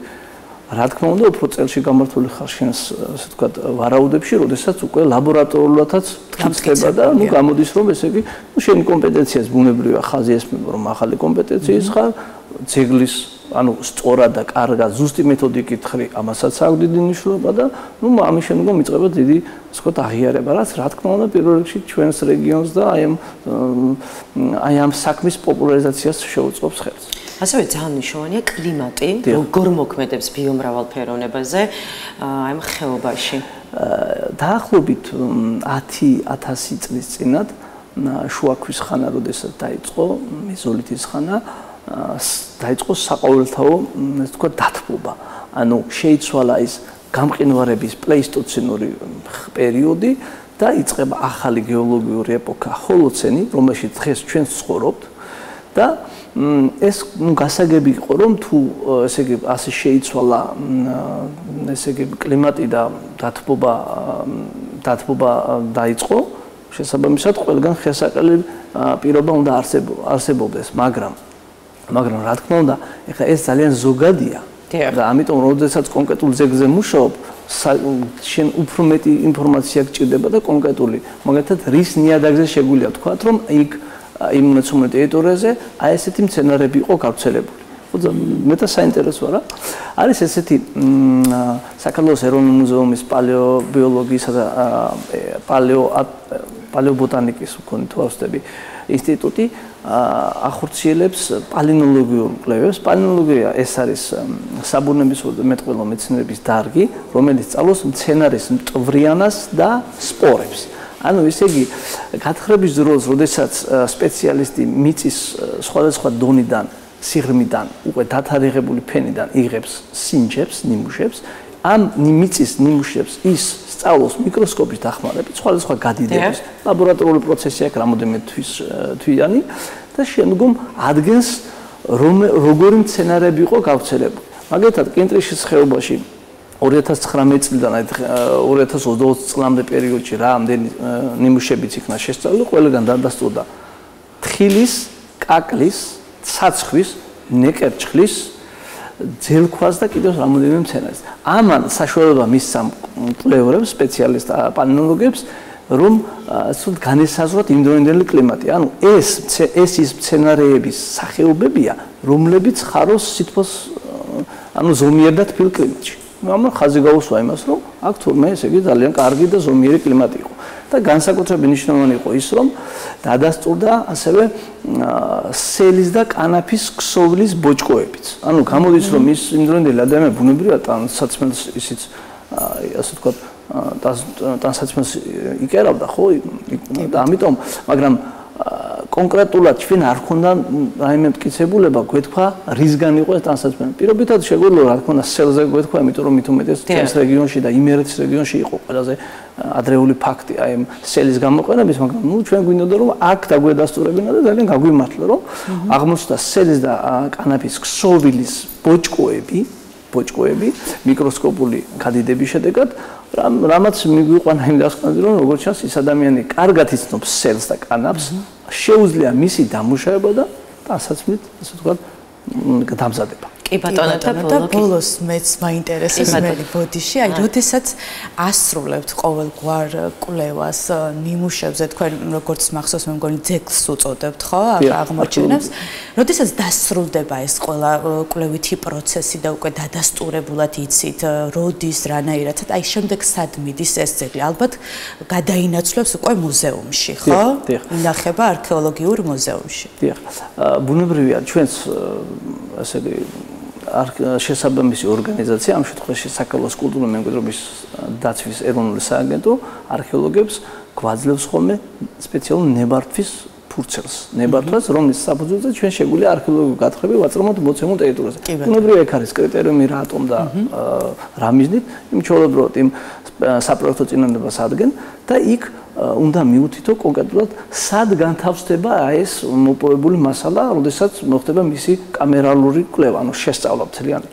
რა თქმა უნდა, უფრო წელში გამართული ხარ შენს, ასე ვთქვათ, ვარაუდებში, როდესაც უკვე ლაბორატორიულადაც ხდება და გამოდის რომ ესე იგი, შენი კომპეტენციას ბუნებრივია ხაზი ესმება რომ ახალი კომპეტენციის ხარ, ძეგლის ანუ სწორად და კარგად ზუსტი მეთოდიკით ხრი, ამასაც აქვს დიდი მნიშვნელობა და ამის შემდგომ იწყება დიდი, ასე ვთქვათ, აღიარება, რაც რა თქმა უნდა, პირველ რიგში ჩვენს რეგიონს და აი ამ საქმის პოპულარიზაციას შეუწყობს ხელს. ასევე ძალიან მნიშვნელოვანია კლიმატი, როგორ მოქმედებს ბიომრავალფეროვნებაზე აი ამ ხეობაში. დაახლოებით 10,000 წლის წინათ შუაქვის ხანა, როდესაც დაიწყო მეზოლითის ხანა, დაიწყო საყოველთაო, ასე ვთქვათ, დათბობა. ანუ შეიცვალა ის გამყინვარების პლეისტოცენური პერიოდი და იწყება ახალი გეოლოგიური ეპოქა, ჰოლოცენი, რომელშიც დღეს ჩვენ ცხოვრობთ და ეს გასაგები იყო რომ თუ ესე იგი ასე შეიცვალა ესე იგი კლიმატი და დათბობა დაიწყო, შესაბამისად ყველგან ხელსაყრელი პირობა უნდა არსებობდეს, მაგრამ რა თქმა უნდა, ეხლა ეს ძალიან ზოგადია და ამიტომ როდესაც კონკრეტულ ძეგლზე მუშაობ, შენ უფრო მეტი ინფორმაცია გჭირდება და კონკრეტული, მაგალითად რის ნიადაგზე შეგვიძლია თქვა, რომ იქ იმ მოცემულ ტერიტორიაზე აი ესეთი მცენარეები იყო გავრცელებული. მეტად საინტერესოა რა. არის ესეთი საქართველოს ეროვნული მუზეუმის პალეობიოლოგიისა და პალეობოტანიკის მქონე თუ ავსდები ინსტიტუტი ახორციელებს პალინოლოგიურ კვლევებს. პალინოლოგია ეს არის საბუნების მეტყველო მეცნიერების დარგი, რომელიც სწავლობს მცენარის მტვრიანას და სპორებს. ანუ ისე იგი გათხრების დროს, როდესაც სპეციალისტი მიწის სხვადასხვა დონიდან, სიღრმიდან, უკვე დათარიღებული ფენიდან იღებს სინჯებს, ნიმუშებს, ამ მიწის ნიმუშებს ის სწავლობს მიკროსკოპის დახმარებით, სხვადასხვა გადიდების, ლაბორატორიული პროცესი აქვს რამოდენიმე თვიანი და შემდგომ ადგენს როგორი მცენარეები იყო გავრცელებული. მაგალითად, კინტრიშის ხეობაში 2019 წლიდან 2020 წლამდე პერიოდში რა ამდენი ნიმუშებიც იქნა შესწავლილი, ყველგან დადასტურდა თხილის, კაკლის, ცაცხვის, ნეკერჩხლის, ძელქვას და კიდევ რამოდენიმე მცენარეს. ამან საშუალება მისცა მკვლევრებს, სპეციალისტ პალეონტოლოგებს, რომ სულ განესაზღვრათ იმდროინდელი კლიმატი. ანუ ეს ის მცენარეების სახეობებია, რომლებიც ხარობს სითბოს ანუ ზომიერ და თბილ კლიმატში. მაგრამ ხაზი გაუსვა იმას, რომ აქ თურმე ესე იგი ძალიან კარგი და ზომიერი კლიმატი იყო. და განსაკუთრებით მნიშვნელოვანი იყო ის, რომ დადასტურდა ასევე სელის და კანაფის ქსოვლის ბოჭკოებიც. ანუ გამოდის, რომ ის იმდროინდელი ადამიანები ბუნებრივად ტანსაცმელს ისიც ასე ვთქვათ ტანსაცმელს იკერავდა, ხო? და ამიტომ, მაგრამ კონკრეტულად ჩვენ არ ქონდა რაიმე მტკიცებულება გვეთქვა რისგან იყო ეს ტანსაცმელი. პირობითად შეგვიძლია რა თქმა უნდა სელზე გვეთქვა, იმიტომ რომ მით უმეტეს ჩვენს რეგიონში და იმერეთის რეგიონში იყო ყველაზე ადრეული ფაქტი აი ამ სელის გამოყენების, მაგრამ ნუ ჩვენ გვინდოდა რომ აქ დაგვედასტურებინა და ძალიან გაგვიმართლა რომ აღმოჩნდა სელის და კანაფის ქსოვილის ბოჭკოები მიკროსკოპული გადიდების შედეგად, რამაც მიგვიყვანა იმ დასკვნაზე, რომ როგორც ჩანს ის ადამიანი კარგად იცნობს სელს და კანაფს, შეუძლია მისი დამუშავება და ტანსაცმლით, ასე ვთქვათ, დამზადება. კი ბატონო და ბოლოს მეც მაინტერესებს მელი ბოდიში, აი როდესაც ასრულებთ ყოველგვარ კვლევას ნიმუშებზე, თქვენ როგორც მახსოვს მე მგონი ძეგლს უწოდებთ, ხო, აღმოჩენებს, როდესაც დასრულდება ეს ყველა კვლევითი პროცესი და უკვე დადასტურებულად იცით, როდის, რანაირად, აი შემდეგ სად მიდის ეს ძეგლი? ალბათ გადაინაცვლებს უკვე მუზეუმში, ხო? ინახება არქეოლოგიურ მუზეუმში. დიახ. ბუნებრივია ჩვენს ასე შესაბამისი ორგანიზაცია, ამ შემთხვევაში საქართველოს კულტურული მემკვიდრეობის დაცვის ეროვნული სააგენტო არქეოლოგებს გვაძლევს ხოლმე სპეციალურ ნებართვის ფურცელს. ნებართვას, რომლის საფუძველზე ჩვენ შეგვიძლია არქეოლოგიური გათხრები ვაწარმოოთ მოცემულ ტერიტორიაზე. ბუნებრივია ეგ არის კრიტერიუმი რატომ და რა მიზნით, იმ ჩვეულებრივად იმ საპროექტო წინადადებას ადგენ და იქ უნდა მიუთითო კონკრეტულად სად განთავსდება ეს მოპოვებული მასალა, როდესაც მოხდება მისი კამერალური კვლევა, ანუ შესწავლა მთლიანი.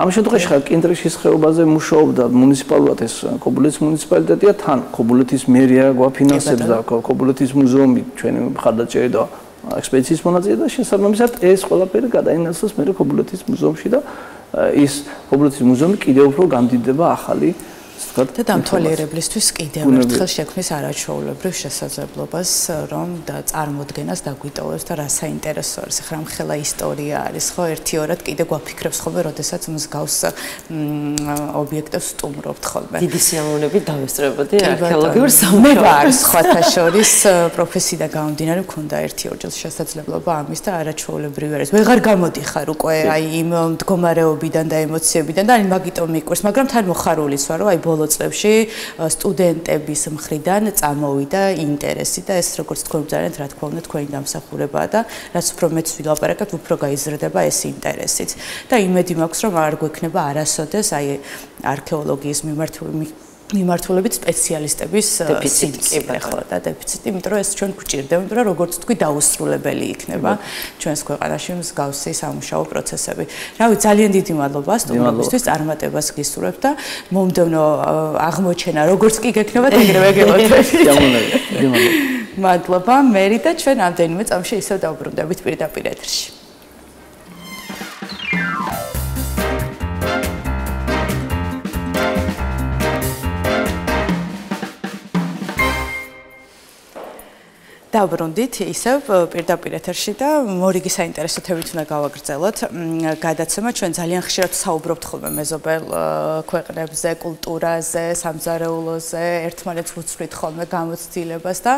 ამ შემთხვევაში ხარ კინტრიშის ხეობაზე მუშაობდა მუნიციპალურად ეს ქობულეთის მუნიციპალიტეტია, თან ქობულეთის მერია გვაფინანსებს და ქობულეთის მუზეუმი ჩვენი მხარდაჭერით და ექსპედიციის მონაწილე და შესაბამისად ეს ყველაფერი გადაინაცვლეს მე ქობულეთის მუზეუმში და ის ქობულეთის მუზეუმი კიდევ უფრო გამდიდდება ახალი და დამთვალიერებლისთვის კიდევ ერთხელ შექმნის არაჩვეულებრივ შესაძლებლობას, რომ და წარმოდგენას დაგვიტოვებს და რა საინტერესო არის. ახლა მხელა ისტორია არის, ხო, ერთიორად კიდე გვაფიქრებს ხოლმე, როდესაც მსგავს ობიექტებს სტუმრობთ ხოლმე. დიდი სიამოვნებით დავესწრებოდი არქეოლოგიურ სამუშაოებს. მე ვარ სხვათა შორის პროფესიიდან გამომდინარე მქონდა ერთი-ორჯერ შესაძლებლობა ამის და არაჩვეულებრივი არის. ვეღარ გამოდიხარ უკვე აი იმ მდგომარეობიდან და ემოციებიდან და აი მაგიტომ მიყვარს, მაგრამ თან მოხარულიც ვარ, რომ აი ბოლო წლებში სტუდენტების მხრიდან წამოვიდა ინტერესი და ეს როგორც თქვენ ბრძანეთ, რა თქმა უნდა, თქვენი დამსახურებაა და რაც უფრო მეც ვილაპარაკებ, უფრო გაიზრდება ეს ინტერესიც. და იმედი მაქვს, რომ არ გვექნება არასოდეს აი არქეოლოგიის მიმართულებით სპეციალისტების დეფიციტი ხო და დეფიციტი, იმიტომ რომ ეს ჩვენ გვჭირდება, იმიტომ რომ როგორც თქვი დაუსრულებელი იქნება ჩვენს ქვეყანაში მსგავსი სამუშაო პროცესები. რავი, ძალიან დიდი მადლობა სტუმრობისთვის, წარმატებას გისურვებთ და მომდევნო აღმოჩენა როგორც კი გექნებათ, ეგრევე გელოდებთ. მადლობა, მერი და ჩვენ ამდენიმე წამში ისევ დავბრუნდებით პირდაპირ ეთერში. დავბრუნდით ისევ პირდაპირ ეთერში და მორიგი საინტერესო თემით უნდა გავაგრძელოთ. გადაცემა ჩვენ ძალიან ხშირად საუბრობთ ხოლმე მეზობელ ქვეყნებზე, კულტურაზე, სამზარეულოზე, ერთმანეთს ვუცვლით ხოლმე გამოცდილებას და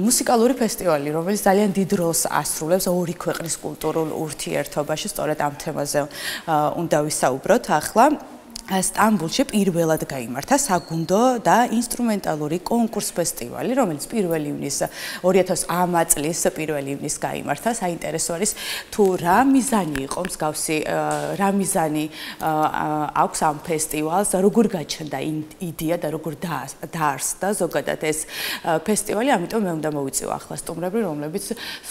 მუსიკალური ფესტივალი, რომელიც ძალიან დიდ როლს ასრულებს ორი ქვეყნის კულტურულ ურთიერთობაში, სწორედ ამ თემაზე უნდა ვისაუბროთ ახლა. სტამბოლში პირველად გაიმართა საგუნდო და ინსტრუმენტალური კონკურს ფესტივალი, რომელიც 1 ივნის 2019 წლის 1 ივნის გაიმართა. საინტერესო არის თუ რა მიზანი იყო მსგავსი რა მიზანი აქვს ამ ფესტივალს, როგორ გაჩნდა იდეა და როგორ დაარსდა ზოგადად ეს ფესტივალი, ამიტომ მე უნდა მოვიწევ ახლა სტუმრები, რომლებიც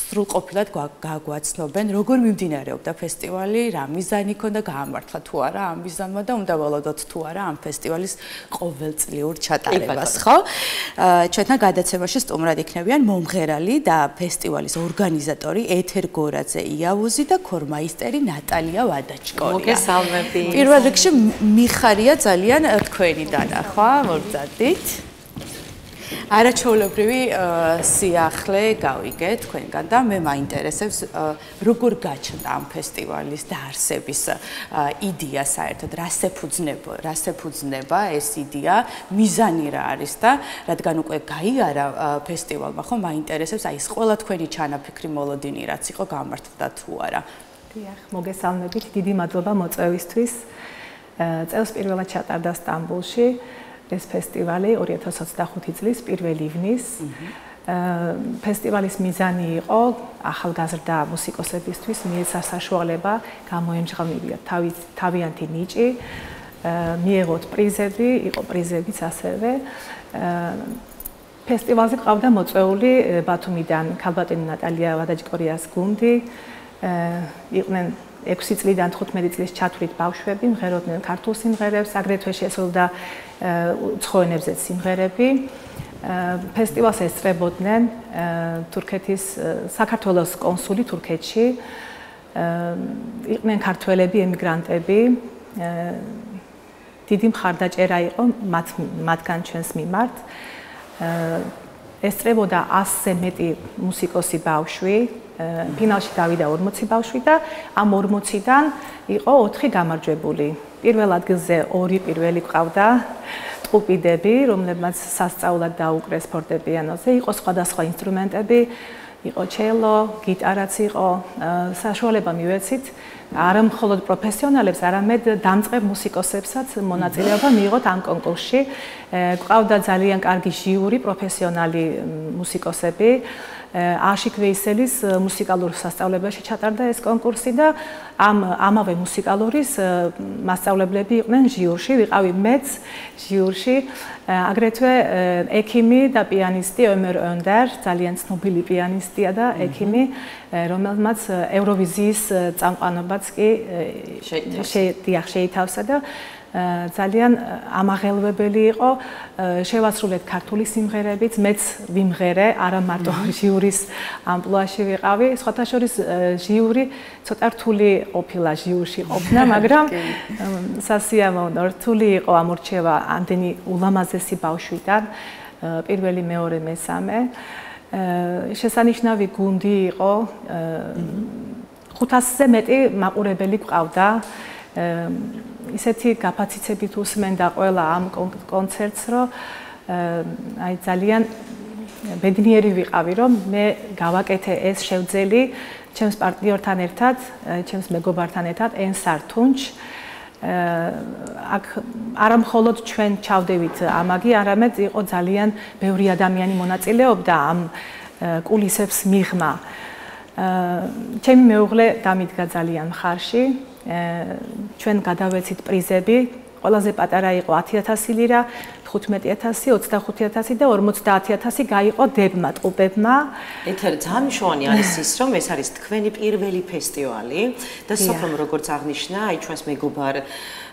სრულყოფილად გაგვაცნობენ, როგორ მიმდინარეობდა ფესტივალი, რა მიზანი ჰქონდა, გაამართლა თუ არა ამ მიზანმა და უნდა ველოდოთ თუ არა ამ ფესტივალის ყოველწლიურ ჩატარებას, ხო? ჩვენთან გადაცემაში სტუმრად იქნებიან მომღერალი და ფესტივალის ორგანიზატორი ეთერ გორაძე იავოზი და ქორმაისტერი ნატალია ვადაჩკორია. მოგესალმები. პირველ რიგში მიხარია ძალიან თქვენი დანახვა, მოგზადდით. არაჩვეულებრივი სიახლე გავიგე თქვენგან და მე მაინტერესებს როგორ გაჩნდა ამ ფესტივალის დაარსების იდეა საერთოდ რა შეფუძნება ეს იდეა მიზანი რა არის და რადგან უკვე გაიარა ფესტივალმა ხო მაინტერესებს აი ეს ყველა თქვენი ჩანაფიქრი მოლოდინი რაც იყო გამართლდა თუ არა. დიახ, მოგესალმებით, დიდი მადლობა მოწვევისთვის. წელს პირველად ჩატარდა სტამბოლში ეს ფესტივალი 2025 წლის 1 ივნის. ფესტივალის მიზანი იყო ახალგაზრდა მუსიკოსებისთვის მიეცათ საშუალება გამოემჟღავნებიათ თავიანთი ნიჭი, მიეღოთ პრიზები, იყო პრიზებიც ასევე. ფესტივალზე ყავდა მოწვეული ბათუმიდან ქალბატონი ნატალია ვადაჩკორიას გუნდი. იყვნენ 6 წლიდან 15 წლის ჩათვლით ბავშვები, მღეროდნენ ქართულ სიმღერებს, აგრეთვე შესრულდა უცხო ენებზე სიმღერები. ფესტივალს ესწრებოდნენ თურქეთის საქართველოს კონსული თურქეთში. იყვნენ ქართველები, ემიგრანტები. დიდი მხარდაჭერა იყო მათგან ჩვენს მიმართ. ესწრებოდა 100-ზე მეტი მუსიკოსი ბავშვი. ფინალში დავიდა 40 ბავშვი და ამ 40-დან იყო 4 გამარჯვებული. პირველ ადგილზე 2 პირველი ყავდა ტყუპიდები, რომლებმაც სასწაულად დაუკრეს ფორტეპიანოზე, იყო სხვადასხვა ინსტრუმენტები, იყო ჩელო, გიტარაც იყო, საშუალება მივეცით არა მხოლოდ პროფესიონალებს, არამედ დამწყებ მუსიკოსებსაც მონაწილეობა მიიღოთ ამ კონკურსში. ყავდა ძალიან კარგი ჟიური, პროფესიონალი მუსიკოსები. აშიქ ვეისელის მუსიკალურ სასწავლებელში ჩატარდა ეს კონკურსი და ამავე მუსიკალურის მასწავლებლები იყვნენ ჟიურში, ვიყავი მეც ჟიურში, აგრეთვე ექიმი და პიანისტი ომერ ონდარ, ძალიან ცნობილი პიანისტია და ექიმი, რომელმაც ევროვიზიის წამყვანობაც კი შეითავსა და ძალიან ამაღელვებელი იყო, შევასრულეთ ქართული სიმღერებიც, მეც ვიმღერე, არა მარტო ჟიურის ამპლუაში ვიყავი, სხვათა შორის ჟიური ცოტა რთული ყოფილა ჟიურში ყოფნა, მაგრამ სასიამოვნო რთული იყო ამორჩევა ამდენი ულამაზესი ბავშვიდან, პირველი, მეორე, მესამე. შესანიშნავი გუნდი იყო, 500-ზე მეტი მაყურებელი გვყავდა. ისეთი გაფაციცებით უსმენდა ყველა ამ კონცერტს, რომ აი ძალიან ბედნიერი ვიყავი, რომ მე გავაკეთე ეს შევძელი ჩემს პარტნიორთან ერთად, ჩემს მეგობართან ერთად, ენსარ თუნჩ. აქ არა მხოლოდ ჩვენ ჩავდევით ამაგი, არამედ იყო ძალიან ბევრი ადამიანი მონაწილეობდა ამ კულისებს მიღმა. ჩემი მეუღლე დამიდგა ძალიან მხარში. ჩვენ გადავეცით პრიზები, ყველაზე პატარა იყო 10,000 ლირა, 15,000, 25,000 და 50,000 გაიყო დებმა, ტყუპებმა. ეთერ ძალიან მნიშვნელოვანი არის ის, რომ ეს არის თქვენი პირველი ფესტივალი და სოფრომ როგორც აღნიშნა, აი ჩვენს მეგობარ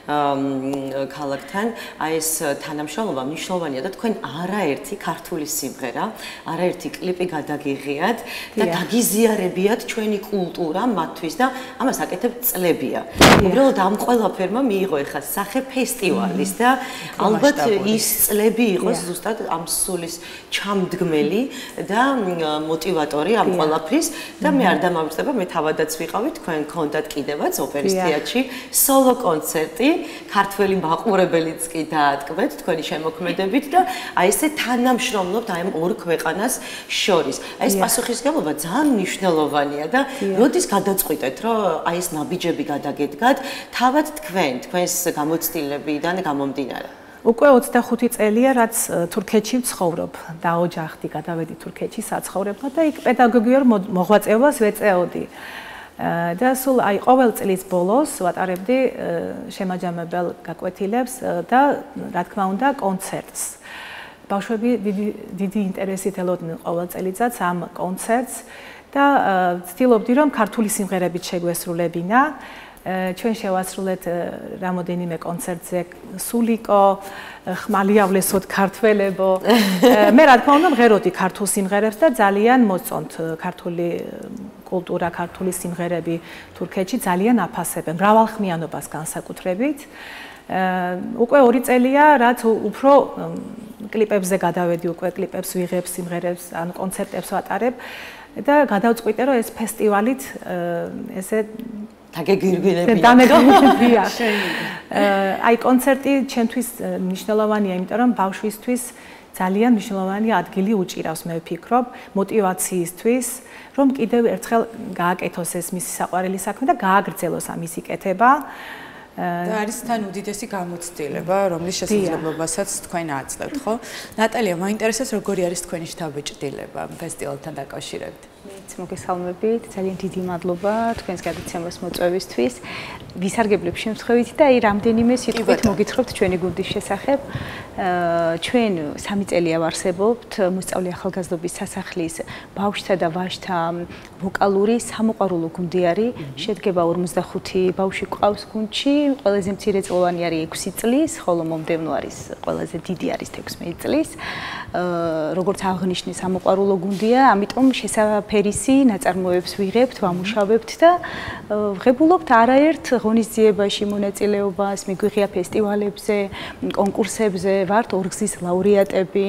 ქალაქთან, აი ეს თანამშრომლობა მნიშვნელოვანია და თქვენ არაერთი ქართული სიმღერა, არაერთი კლიპი გადაგიღიათ და დაგიზიარებიათ ჩვენი კულტურა მათთვის და ამას აკეთებთ წლებია. უბრალოდ ამ ყველაფერმა მიიღო ეხლა სახე ფესტივალის და ალბათ ის წლები იყოს ზუსტად ამ სულის ჩამდგმელი და მოტივატორი ამ ყველაფრის და მე არ დამამჯდება, მე თავადაც ვიყავი, თქვენ გქონდათ კიდევაც ოპერის თეატრში სოლო კონცერტი. ქართველი მაყურებელიც კი დაატკბეთ თქვენი შემოქმედებით და აი ესე თანამშრომლობთ აი ამ ორ ქვეყანას შორის. აი ეს პასუხისმგებლობა ძალიან მნიშვნელოვანია და როდის გადაწყვიტეთ, რომ აი ეს ნაბიჯები გადაგედგათ თავად თქვენს გამოცდილებიდან გამომდინარე? უკვე 25 წელია, რაც თურქეთში ვცხოვრობ და ოჯახი გადავედი თურქეთში საცხოვრებლად და იქ პედაგოგიურ მოღვაწეობას ვეწეოდი. და სულ აი ყოველ წლის ბოლოს ვატარებდი შემაჯამებელ გაკვეთილებს და რა თქმა უნდა კონცერტს. ბავშვები დიდი ინტერესით ელოდნენ ყოველ წელიწადს ამ კონცერტს და ვცდილობდი რომ ქართული სიმღერებით შეგვესრულებინა. ჩვენ შევასრულეთ რამოდენიმე კონცერტზე სულიკო, ხმალიავლესოთ ქართველებო. მე რა თქმა უნდა მღეროდი ქართულ სიმღერებს და ძალიან მოწონთ ქართული კულტურა, ქართული სიმღერები თურქეთში ძალიან აფასებენ მრავალხმიანობას განსაკუთრებით. უკვე 2 წელია, რაც უფრო კლიპებზე გადავედი, უკვე კლიპებს ვიღებ, სიმღერებს, ან კონცერტებს ვატარებ და გადავწყვიტე, რომ ეს ფესტივალით ესე დაგეგირგინებია. აი კონცერტი ჩემთვის მნიშვნელოვანია, იმიტომ რომ ბავშვისთვის ძალიან მნიშვნელოვანი ადგილი უჭირავს, მე ვფიქრობ, мотиваციისთვის, რომ კიდევ ერთხელ გააკეთოს ეს მისი საყვარელი საქმე და გააგრძელოს ამისი კეთება. და არის თან უდიდესი გამოცდილება, რომლის შესაძლებლობასაც თქვენ აძლევთ, ხო? ნატალია, მაინტერესებს როგორი არის თქვენი შთაბეჭდილება ფესტივალთან დაკავშირებით? მეც მოგესალმებით, ძალიან დიდი მადლობა თქვენს გადაცემას მოწვევისთვის. ვისარგებლებ შემთხვევით და აი რამდენიმე სიტყვით მოგითხრობთ ჩვენი გუნდის შესახებ. ჩვენ 3 წელია ვარსებობთ მოსწავლე ახალგაზრდობის სასახლის ბავშვთა და ვაჟთა ვოკალური სამოყვარულო გუნდი არის. შედგება 45 ბავშვი ყავს გუნდში. ყველაზე მცირეწლოვანი არის 6 წლის, ხოლო მომდევნო არის ყველაზე დიდი არის 16 წლის. როგორც აღნიშნე სამოყვარულო გუნდია, ამიტომ შესაფერისი ნაწარმოებებს ვიღებთ, ვამუშავებთ და ვღებულობთ არაერთ ღონისძიებაში მონაწილეობას, მიგვიღია ფესტივალებზე, კონკურსებზე, ვართ ორგზის ლაურეატები,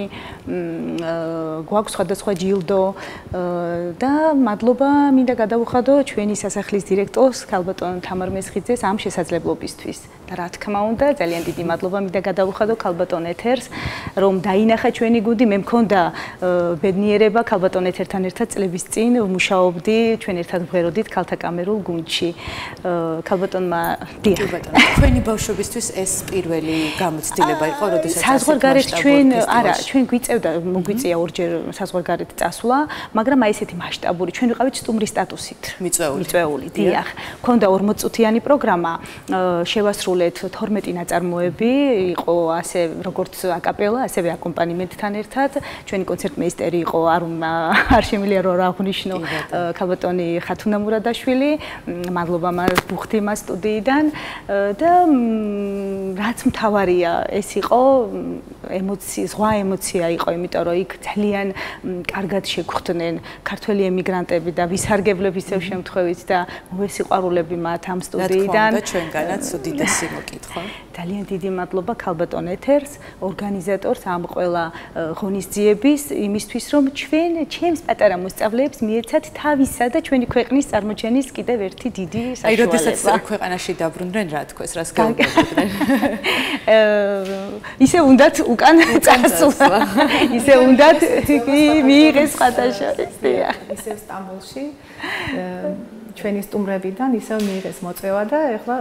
გვაქვს სხვადასხვა ჯილდო და მადლობა მინდა გადავუხადო ჩვენი სასახლის დირექტორს ქალბატონ თამარ მესხიძეს ამ შესაძლებლობისთვის. და რა თქმა უნდა, ძალიან დიდი მადლობა მინდა გადავუხადო ქალბატონ ეთერს, რომ დაინახა ჩვენი გუნდი. მე მქონდა ბედნიერება ქალბატონ ეთერთან ერთად წლების წინ ვმუშაობდი, ჩვენ ერთად ვღეროდით ქალთა კამერულ გუნდში. ქალბატონმა თქვენი ბავშვებისთვის ეს პირველი გამოცდილება იყო, როდესაც საზღვარგარეთ ჩვენ მოგვიწია ორჯერ საზღვარგარეთ წასვლა, მაგრამ აი ესეთი მასშტაბური ჩვენ ვიყავით სტუმრის სტატუსით მიწვეული, დიახ. მქონდა 40 წუთიანი პროგრამა, შევასრულეთ 12 ნაწარმოები, იყო ასე როგორც აკაპელა, ასევე აკომპანიმენტთან ერთად. ჩვენი კონცერტმეისტერი იყო არ შემიძლია რომ აღვნიშნო ქალბატონი ხათუნა მურადაშვილი, მადლობა ბუხთი მას სტუდიიდან და რაც მთავარია, ეს იყო ზღვა ემოცია იყო, იმიტომ რომ იქ ძალიან კარგად შეგვხვდნენ ქართველი ემიგრანტები და ვისარგებლებ ისევ შემთხვევით და მოვესიყვარულები მათ ამ სტუდიიდან. და ჩვენგანაც უდიდესი მოკითხვა. ძალიან დიდი მადლობა ქალბატონ ეთერს, ორგანიზატორს ამ ყველა ღონისძიების იმისთვის, რომ ჩემს პატარა მოსწავლეებს მიეცათ თავისა და ჩვენი ქვეყნის წარმოჩენის კიდევ ერთი დიდი საშუალება. აი, როდესაც ქვეყანაში დაბრუნდნენ, რა თქოს, რას გააკეთებდნენ? ისე უნდათ უკან წასვლა. ისე უნდათ მიიღეს ხათაშორის. ისე სტამბოლში ჩვენი სტუმრებიდან ისე მიიღეს მოწვევა და ეხლა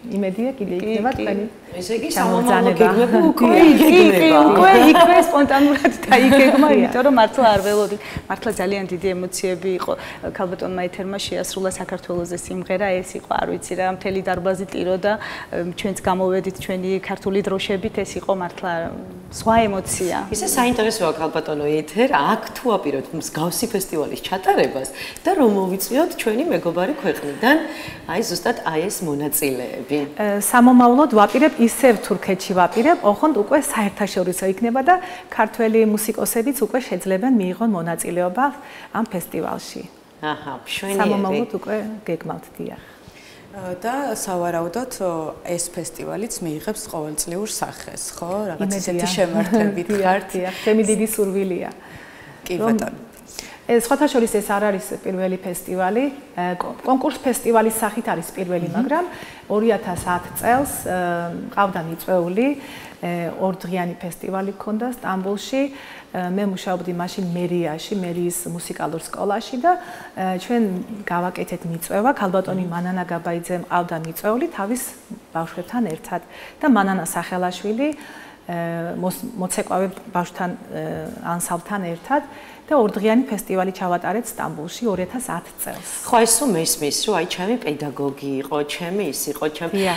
იმედია კიდე იქნება თქვენი ესე იგი სამომავლო გეგმები უკვე იქვე სპონტანურად დაიგეგმა, იმიტომ რომ მართლა არ ველოდით. მართლა ძალიან დიდი ემოციები იყო. ქალბატონმა ეთერმა შეასრულა საქართველოზე სიმღერა, ეს იყო, არ ვიცი რა, მთელი დარბაზი ტიროდა, ჩვენც გამოვედით ჩვენი ქართული დროშებით, ეს იყო მართლა სხვა ემოცია. ისე საინტერესოა ქალბატონო ეთერ, აქ თუ აპირებთ მსგავსი ფესტივალის ჩატარებას და რომ მოვიწვიოთ ჩვენი მეგობარი ქვეყნიდან, აი ზუსტად აი ეს მონაწილეები. სამომავლოდ ვაპირებ ისევ თურქეთში ვაპირებ, ოღონდ უკვე საერთაშორისო იქნება და ქართველი მუსიკოსებიც უკვე შეძლებენ მიიღონ მონაწილეობა ამ ფესტივალში. აჰა, მშვენიერი. სამომავლოდ უკვე გეგმავთ დიახ. და სავარაუდოდ ეს ფესტივალიც მიიღებს ყოველწლიურ სახეს, ხო? რაღაც ისეთი შემართებით ხართ. დიახ, ჩემი დიდი სურვილია. კი ბატონო. სხვათა შორის ეს არ არის პირველი ფესტივალი, კონკურს ფესტივალის სახით არის პირველი, მაგრამ 2010 წელს ყავდა მიწვეული ორდღიანი ფესტივალი გქონდა სტამბოლში. მე მუშაობდი მაშინ მერიაში, მერიის მუსიკალურ სკოლაში და ჩვენ გავაკეთეთ მიწვევა. ქალბატონი მანანა გაბაიძემ ყავდა მიწვეული თავის ბავშვებთან ერთად და მანანა სახელაშვილი მოცეკვავე ბავშვთან ანსამბლთან ერთად და ორდღიანი ფესტივალი ჩავატარეთ სტამბოლში 2010 წელს. ხო, ეს მესმის, რომ აი ჩემი პედაგოგი იყო, ჩემი ის იყო,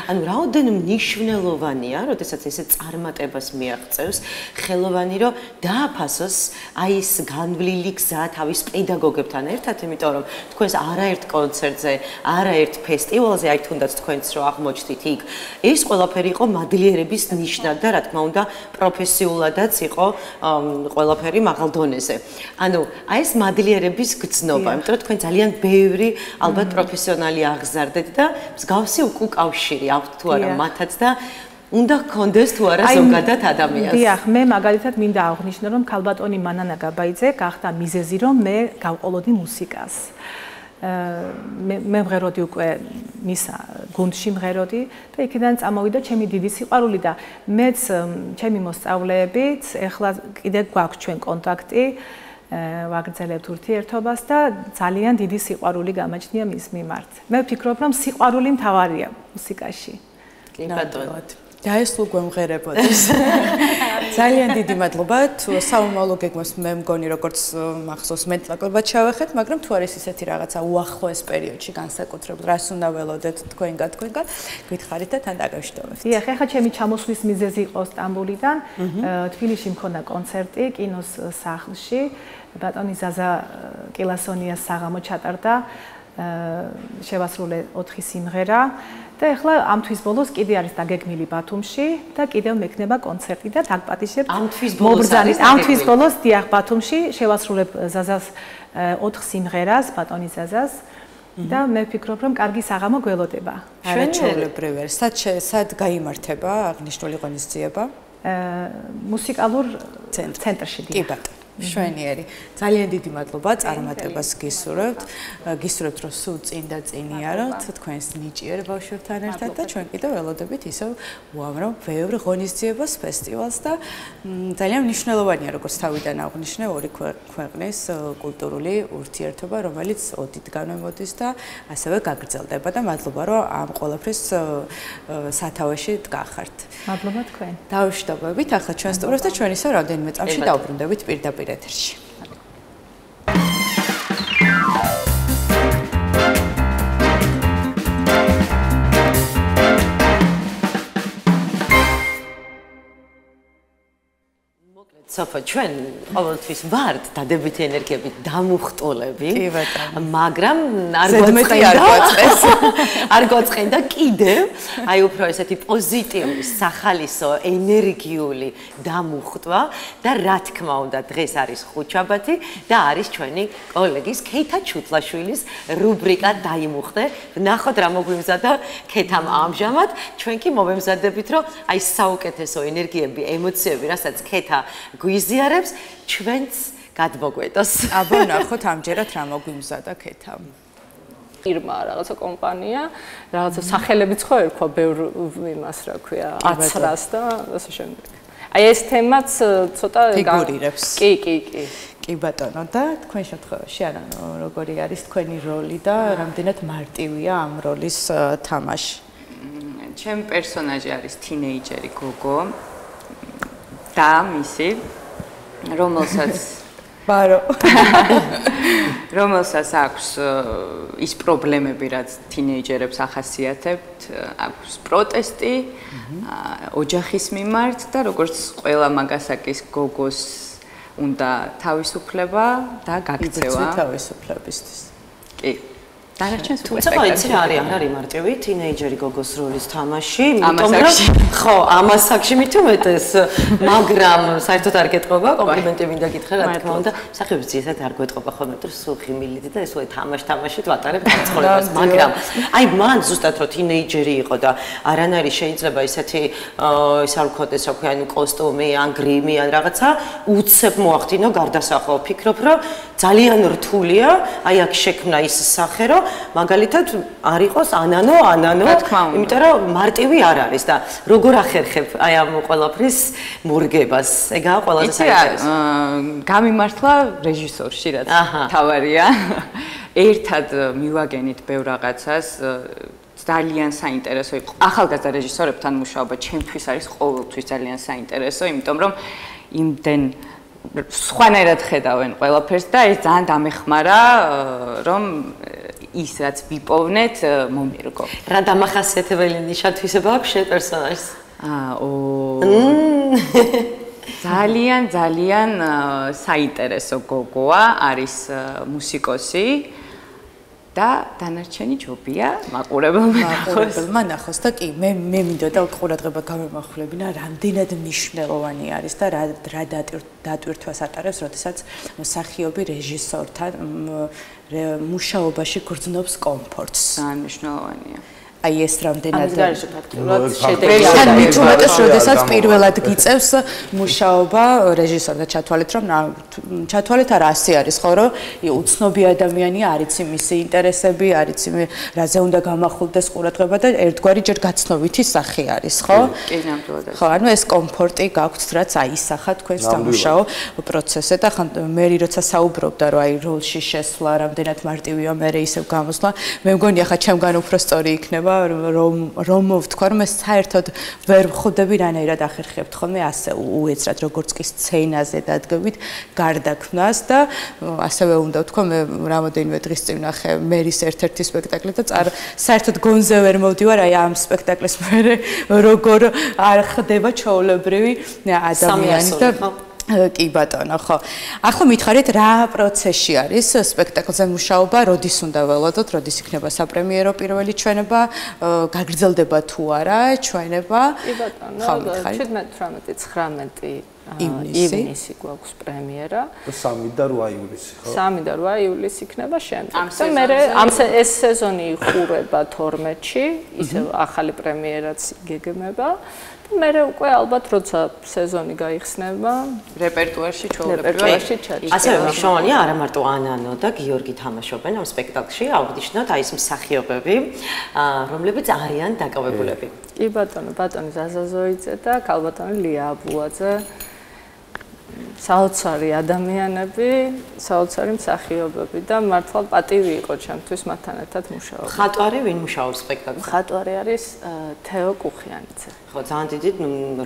ანუ რაოდენ მნიშვნელოვანია, როდესაც ესე წარმატებას მიაღწევს ხელოვანი, რომ დააფასოს აი ეს განვლილი გზა თავის პედაგოგებთან ერთად, იმიტომ რომ თქვენს არაერთ კონცერტზე, არაერთ ფესტივალზე, აი თუნდაც თქვენც რო აღმოჩნდით იქ, ეს ყველაფერი იყო მადლიერების ნიშნად და რა თქმა უნდა პროფესიულადაც იყო ყველაფერი მაღალ დონეზე. ანუ აი ეს მადლიერების გრძნობა, იმიტომ რომ თქვენ ძალიან ბევრი ალბათ პროფესიონალი აღზარდეთ და მსგავსი უკავშირი აქვთ თუ არა მათაც და უნდა გქონდეს თუ არა ზოგადად ადამიანს. დიახ, მე მაგალითად მინდა აღვნიშნო, რომ ქალბატონი მანანა გაბაიძე გახდა მიზეზი, რომ მე გავყოლოდი მუსიკას. მე მღეროდი უკვე მის გუნდში მღეროდი და იქიდან წამოვიდა ჩემი დიდი სიყვარული და მეც ჩემი მოსწავლეებით ეხლა კიდე გვაქვს ჩვენ კონტაქტი ვაგრძელებთ ურთიერთობას და ძალიან დიდი სიყვარული გამაჩნია მის მიმართ. მე ვფიქრობ, რომ სიყვარული მთავარია მუსიკაში. კი ბატონო. დაესლო გვემღერებოდეს. ძალიან დიდი მადლობა. თუ საომალო გეგმას მე მგონი როგორც მახსოვს მეტნაკლებად ჩავეხეთ, მაგრამ თუ არის ისეთი რაღაცა უახლოეს პერიოდში განსაკუთრებულად რას უნდა ველოდეთ თქვენგან, გითხარით და თან დაგავშტოვებთ. დიახ, ახლა ჩემი ჩამოსვლის მიზეზი იყო სტამბოლიდან. თბილისში მქონდა კონცერტი კინოს სახლში. ბატონი ზაზა კილასონიას საღამო ჩატარდა. შევასრულე 4 სიმღერა და ახლა ამ თვის ბოლოს კიდე არის დაგეგმილი ბათუმში და კიდევ მექნება კონცერტი და დაგპატიჟებთ ამ თვის ბოლოს არის ამ თვის ბოლოს დიახ ბათუმში შევასრულებ ზაზას 4 სიმღერას ბატონი ზაზას და მე ვფიქრობ რომ კარგი საღამო გველოდება. ჩვენჩვეულებრივი არის. სად გაიმართება აღნიშნული ღონისძიება? მუსიკალურ ცენტრში დიახ. კი ბატონო. შვენიერი. ძალიან დიდი მადლობა წარმატებას გისურვებთ. გისურვებთ რომ სულ წინ და წინიაროთ თქვენს ნიჭიერ ბავშვებთან ერთად და ჩვენ კიდევ ველოდებით ისევ უამრავ ბევრ ღონისძიებას, ფესტივალს და ძალიან მნიშვნელოვანია როგორც თავიდან აღვნიშნე ორი ქვეყნის კულტურული ურთიერთობა, რომელიც ოდითგანვე მოდის და ასევე გაგრძელდება და მადლობა რომ ამ ყველაფრის სათავეში დგახართ. მადლობა თქვენ. დავშტობებით ახლა ჩვენ სტუმრებს და ჩვენ ისევ რამდენიმე წამში დავბრუნდებით პირდაპირ ეთერში. სოფო ჩვენ ყოველთვის ვართ დადებითი ენერგიებით დამუხტულები. კი ბატონო. მაგრამ არ გოწყენდა კიდევ აი უფრო ესეთი პოზიტიური, სახალისო, ენერგიული დამუხტვა და რა თქმა უნდა დღეს არის ხუთშაბათი და არის ჩვენი კოლეგის ქეითა ჩუტლაშვილის რუბრიკა დაიმუხტე. ვნახოთ რა მოგვიმზადა ქეთამ ამჟამად. ჩვენ კი მოვემზადებით რომ აი საუკეთესო ენერგიები, ემოციები, რასაც ქეთა გვიზიარებს ჩვენც გადმოგვეტოს. აბა ნახოთ ამჯერად რა მოგვიმზადა ქეთამ. ფირმა, რაღაცა კომპანია, რაღაცა სახელებიც ხო ერქვა ბევრ იმას, რა ქვია, აცრას და ასე შემდეგ. აი ეს თემაც ცოტა ფიგურირებს. კი. კი ბატონო და თქვენ შემთხვევაში არა როგორი არის თქვენი როლი და რამდენად მარტივია ამ როლის თამაში. ჩემი პერსონაჟი არის თინეიჯერი გოგო და მისი რომელსაც ბარო რომელსაც აქვს ის პრობლემები რაც თინეიჯერებს ახასიათებთ აქვს პროტესტი ოჯახის მიმართ და როგორც ყველა მაგასაკის გოგოს უნდა თავისუფლება და გაქცევა თავისუფლებისთვის კი დანარჩენს უკვე თუმცა იცი რა არის, არ არის მარტივი თინეიჯერი გოგოს როლის თამაში, იმიტომ რომ ხო, ამას აქში მithumetes, მაგრამ საერთოდ არ გეტყობა, კომპლიმენტი მინდა გითხრა, რა თქმა უნდა, მსახიობის ძიესად არ გვეტყობა ხოლმე, რომ სულ ხიმილით და ეს უე თამაშით ვატარებ ცხოვრებას, მაგრამ აი მან ზუსტად რომ თინეიჯერი იყო და არანაირი შეიძლება ისეთი ის არ ვქონდეს, რა ქვია, ანუ კოსტუმი ან გრიმი ან რაღაცა, უცებ მოახდინო გარდასახო, ვფიქრობ, რომ ძალიან რთულია, აი აქ შექმნა ის სახე, რომ მაგალითად არ იყოს ანანო, იმიტომ რომ მარტივი არ არის და როგორ ახერხებ აი ამ ყველაფრის მორგებას. ეგაა ყველაზე საინტერესო. გამიმართლა რეჟისორში, რაც თავარია. ერთად მივაგენით ბევრ რაღაცას, ძალიან საინტერესო იყო. ახალგაზრდა რეჟისორებთან მუშაობა ჩემთვის არის ყოველთვის ძალიან საინტერესო, იმიტომ რომ იმდენ სხვანაირად ხედავენ ყველაფერს და ეს ძალიან დამეხმარა, რომ ის რაც ვიპოვნეთ მომერგო. რა დამახასიათებელი ნიშან-თვისება აქვს შენ პერსონაჟს? ძალიან საინტერესო გოგოა, არის მუსიკოსი და დანარჩენი ჯობია მაყურებელმა ნახოს და კი მე მინდოდა ყურადღება გამემახვილებინა რამდენად მნიშვნელოვანი არის და რა დატვირთვას ატარებს, როდესაც მსახიობი რეჟისორთან მუშაობაში გრძნობს კომფორტს. ძალიან მნიშვნელოვანია. აი ეს რამდენად ფაქტურად შედეგი არის. მithumetes, როდესაც პირველად გიწევს მუშაობა რეჟისორთან ჩათვალეთ, რომ ჩათვალეთ არა ასე არის, ხო, რომ უცნობი ადამიანია, არ იცი მისი ინტერესები, არ იცი რაზე უნდა გამახვილდეს ყურადღება და ერთგვარი ჯერ გაცნობითი სახე არის, ხო? კი, ნამდვილად. ხო, ანუ ეს კომფორტი გაქვთ, რაც აისახა თქვენს სამუშაო პროცესზე და მე როცა საუბრობდა, რომ აი როლში შესვლა რამდენად მარტივია, მე ისევ გამოსვლა, მე მგონი ახლა ჩემგან უფრო სწორი იქნება რომ ვთქვა, რომ ეს საერთოდ ვერ ვხვდები რანაირად ახერხებთ ხოლმე ასე უეცრად, როგორც კი სცენაზე დადგებით გარდაქმნას და ასევე უნდა ვთქვა, მე რამოდენიმე დღის წინ ნახე მერის ერთ-ერთი სპექტაკლი და საერთოდ გონზე ვერ მოვდივარ, აი ამ სპექტაკლის მერე როგორ არ ხდება ჩვეულებრივი ადამიანი და კი ბატონო, ხო. ახლა მითხარით რა პროცესში არის სპექტაკლზე მუშაობა, როდის უნდა ველოდოთ, როდის იქნება საპრემიერო პირველი ჩვენება, გაგრძელდება თუ არა ჩვენება? კი ბატონო, 17-19 ივნისი გვაქვს პრემიერა. 3 და 8 ივლისი, ხო? 3 და 8 ივლისი იქნება შემდეგ. და მე ეს სეზონი იხურება 12-ში, ისევ ახალი პრემიერაც გეგმება. მე უკვე ალბათ როცა სეზონი გაიხსნება რეპერტუარში ჩვეულებრივად ასევე მნიშვნელოვანია არა მარტო ანანო და გიორგი თამაშობენ ამ სპექტაკლში, აღნიშნოთ აი ეს მსახიობები, რომლებიც არიან დაკავებულები. კი ბატონი ზაზაზოიძე და ქალბატონი ლია აბუაძე. საოცარი ადამიანები, საოცარი მსახიობები და მართლა პატივი იყო ჩემთვის მათთან ერთად მუშაობა. ხატვარი ვინ მუშაობს სპექტაკლში? ხატვარი არის თეო კუხიანიძე. ხო, ძალიან დიდი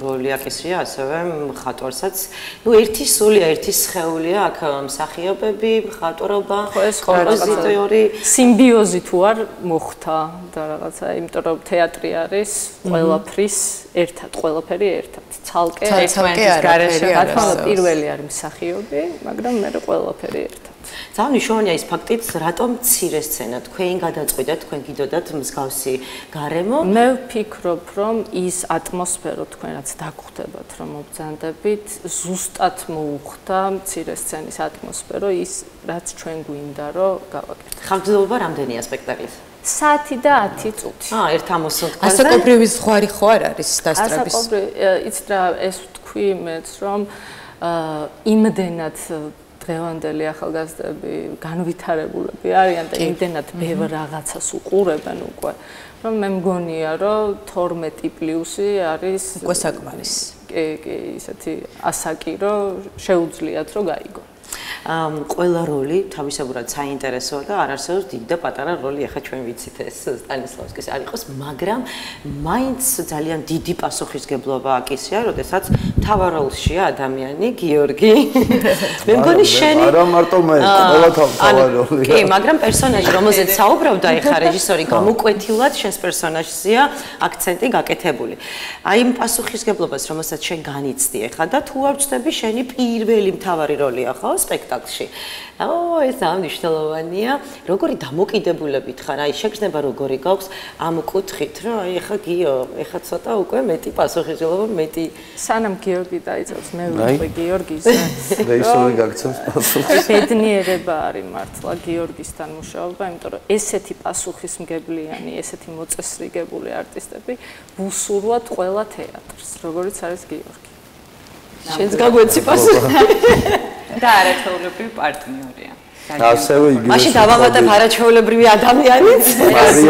როლი აკისრია ასევე ხატვარსაც. ნუ ერთი სულია, ერთი სხეულია, აქ მსახიობები, ხატვრობა, კომპოზიტორი, სიმბიოზი თუ არ მოხდა და რაღაცა, იმიტომ რომ თეატრი არის ყველაფრის ერთად, ყველაფერი ერთად. ცალკე ერთმანეთის გარეშე რა თქმა უნდა პირველი არის მსახიობი, მაგრამ მე ყველაფერი ერთად. ძალიან მნიშვნელოვანია ის ფაქტიც, რატომ მცირე სცენა თქვენ გადაწყვიტეთ, თქვენ გიდოდათ მსგავსი გარემო? მე ვფიქრობ, რომ ის ატმოსფერო თქვენ რაც დაგხვდებათ, რომ მობრძანდებით, ზუსტად მოუხდა მცირე სცენის ატმოსფერო, ის რაც ჩვენ გვინდა, რომ გავაკეთოთ. ხანგრძლივობა რამდენია სპექტაკლის? საათი და 10 წუთი. ერთ ამოსულ თქვენზე. ასაკობრივი ზღვარი ხო არ არის დასწრების? იცით რა, ეს ვთქვი მეც, რომ იმდენად დღევანდელი ახალგაზრდები განვითარებულები არიან და იმდენად ბევრ რაღაცას უყურებენ უკვე, რომ მე მგონია, რომ 12+ არის უკვე საკმარის. კი, ისეთი ასაკი, რომ შეუძლიათ რომ გაიგო. ყველა როლი თავისებურად საინტერესოა და არ არსებობს დიდი და პატარა როლი, ახლა ჩვენ ვიცით ეს სტანისლავსკის არ იყოს, მაგრამ მაინც ძალიან დიდი პასუხისგებლობა აკისრია, როდესაც მთავარ როლშია ადამიანი გიორგი. მე მგონი შენი არა მარტო მე, ყველა მთავარ როლია. კი, მაგრამ პერსონაჟი, რომელზეც საუბრობდა ეხა რეჟისორი, გამოკვეთილად შენს პერსონაჟზეა აქცენტი გაკეთებული. აი იმ პასუხისგებლობას, რომელსაც შენ განიცდი ეხა და თუ არ ვწდები შენი პირველი მთავარი როლია, ხო, სპექტაკლში? სპექტაკლში. ეს ძალიან მნიშვნელოვანია. როგორი დამოკიდებულებით ხარ? აი შეგრძნება როგორი გაქვს ამ კუთხით, რომ აი ეხა გიო, ეხა ცოტა უკვე მეტი პასუხისმგებლობა, მეტი სანამ გიორგი დაიწყებს მე ვიყავი გიორგის. რეჟისორი გაგცემს პასუხს. ბედნიერება არის მართლა გიორგისთან მუშაობა, იმიტომ რომ ესეთი პასუხისმგებლიანი, ესეთი მოწესრიგებული არტისტები ვუსურვათ ყველა თეატრს, როგორიც არის გიორგი. შენც გაგვეცი პასუხი. და არაჩვეულებრივი პარტნიორია. ასევე იგივე. მაშინ დავამატებ არაჩვეულებრივი ადამიანიც.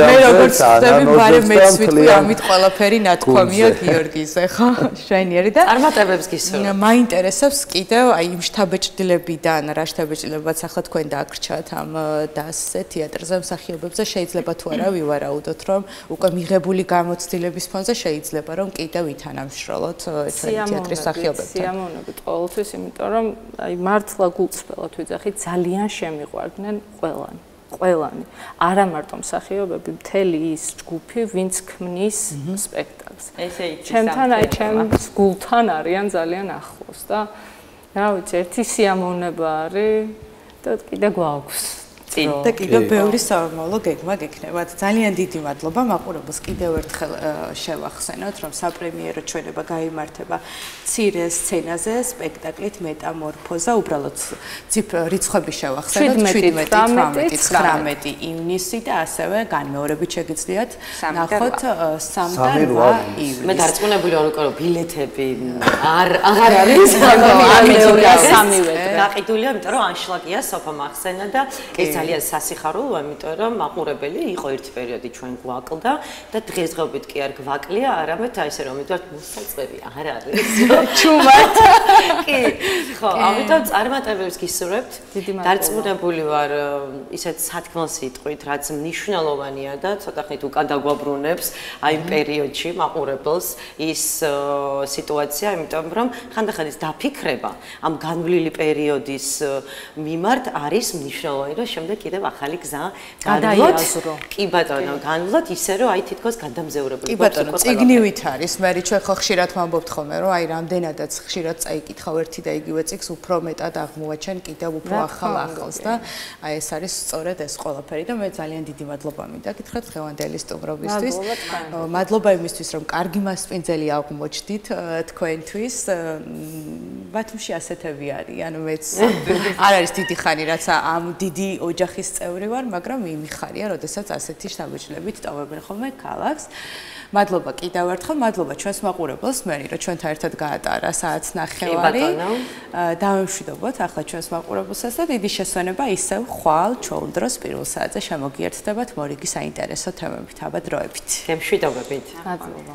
მე როგორც ხდები, ბარე მეც ვიტყვი ამით ყველაფერი ნათქვამია გიორგიზე, ხო? შვენიერი და წარმატებებს გისურვებ. მაინტერესებს კიდევ აი იმ შთაბეჭდილებიდან, რა შთაბეჭდილებაც ახლა თქვენ დააგრჩათ ამ დასზე თეატრზე მსახიობებზე, შეიძლება თუ არა ვივარაუდოთ, რომ უკვე მიღებული გამოცდილების ფონზე შეიძლება რომ კიდევ ითანამშროლოთ თეატრის მსახიობებთან. სიამოვნებით ყოველთვის, იმიტომ რომ აი მართლა გულწრფელად ვიძახი, ძალიან შემიყვარდნენ ყველანი. არა მარტო მსახიობები, მთელი ის ჯგუფი, ვინც ქმნის სპექტაკლს. ესე იცი. ჩემთან აი ჩემს გულთან არიან ძალიან ახლოს და რა ვიცი, ერთი სიამოვნება არის და კიდე გვაქვს. და კიდევ ბევრი სამომავლო გეგმა გექნებათ. ძალიან დიდი მადლობა მაყურებელს კიდევ ერთხელ შევახსენოთ, რომ საპრემიერო ჩვენება გაიმართება მცირე სცენაზე სპექტაკლით მეტამორფოზა, უბრალოდ რიცხვები შევახსენოთ 17-19 ივნისი და ასევე განმეორებით შეგიძლიათ ნახოთ 3 და 8 ივნისი. მე დარწმუნებული ვარ, რომ ბილეთები აღარ არის, სამივე გაყიდულია, იმიტომ რომ ანშლაგია სოფა მახსენა და ეს ძალიან სასიხარულოა, იმიტომ რომ მაყურებელი იყო ერთი პერიოდი ჩვენ გვაკლდა და დღესდღეობით კი არ გვაკლია, არამედ აი ესე რომ მივიდათ მოსაწყები აღარ არის. ჩუმად. კი, ხო, ამიტომ წარმატებებს გისურვებთ. დარწმუნებული ვარ ისეთ სათქმელ სიტყვით, რაც მნიშვნელოვანია და ცოტა ხნით უკან დაგვაბრუნებს აი პერიოდში მაყურებელს ის სიტუაცია, იმიტომ რომ ხანდახან ის დაფიქრება ამ განვლილი პერიოდის მიმართ არის მნიშვნელოვანი, რომ შემდეგ კიდევ ახალი გზა განვლოთ. კი ბატონო, განვლოთ ისე რომ აი თითქოს გადამზევრებული. კი ბატონო, წიგნივით არის. მე ჩვენ ხო ხშირად ვამბობთ ხოლმე, რომ აი რამდენადაც ხშირად წაიკითხავ ერთი და იგივე წიგნს, უფრო მეტად აღმოვაჩენ კიდევ უფრო ახალს და აი ეს არის სწორედ ეს ყველაფერი და მე ძალიან დიდი მადლობა მინდა გითხრათ დღევანდელი სტუმრობისთვის. მადლობა იმისთვის, რომ კარგი მასპინძელი აღმოჩდით თქვენთვის. ბათუმში ასეთები არიან, მეც არ არის დიდი ხანი, რაც ამ დიდი ოჯახის წევრი ვარ, მაგრამ მიმიხარია, როდესაც ასეთი შთაბეჭდილებით ტოვებენ ხოლმე ქალაქს. მადლობა კიდევ ერთხელ, მადლობა ჩვენს მაყურებელს, მე რომ ჩვენთან ერთად გაატარა საათს ნახევარი. დავემშვიდობოთ ახლა ჩვენს მაყურებელსაც და დიდი შესვენება ისევ ხვალ ჩვეულ დროს პირველ საათზე შემოგიერთდებათ მორიგი საინტერესო თემებით, აბა დროებით. გემშვიდობებით. მადლობა.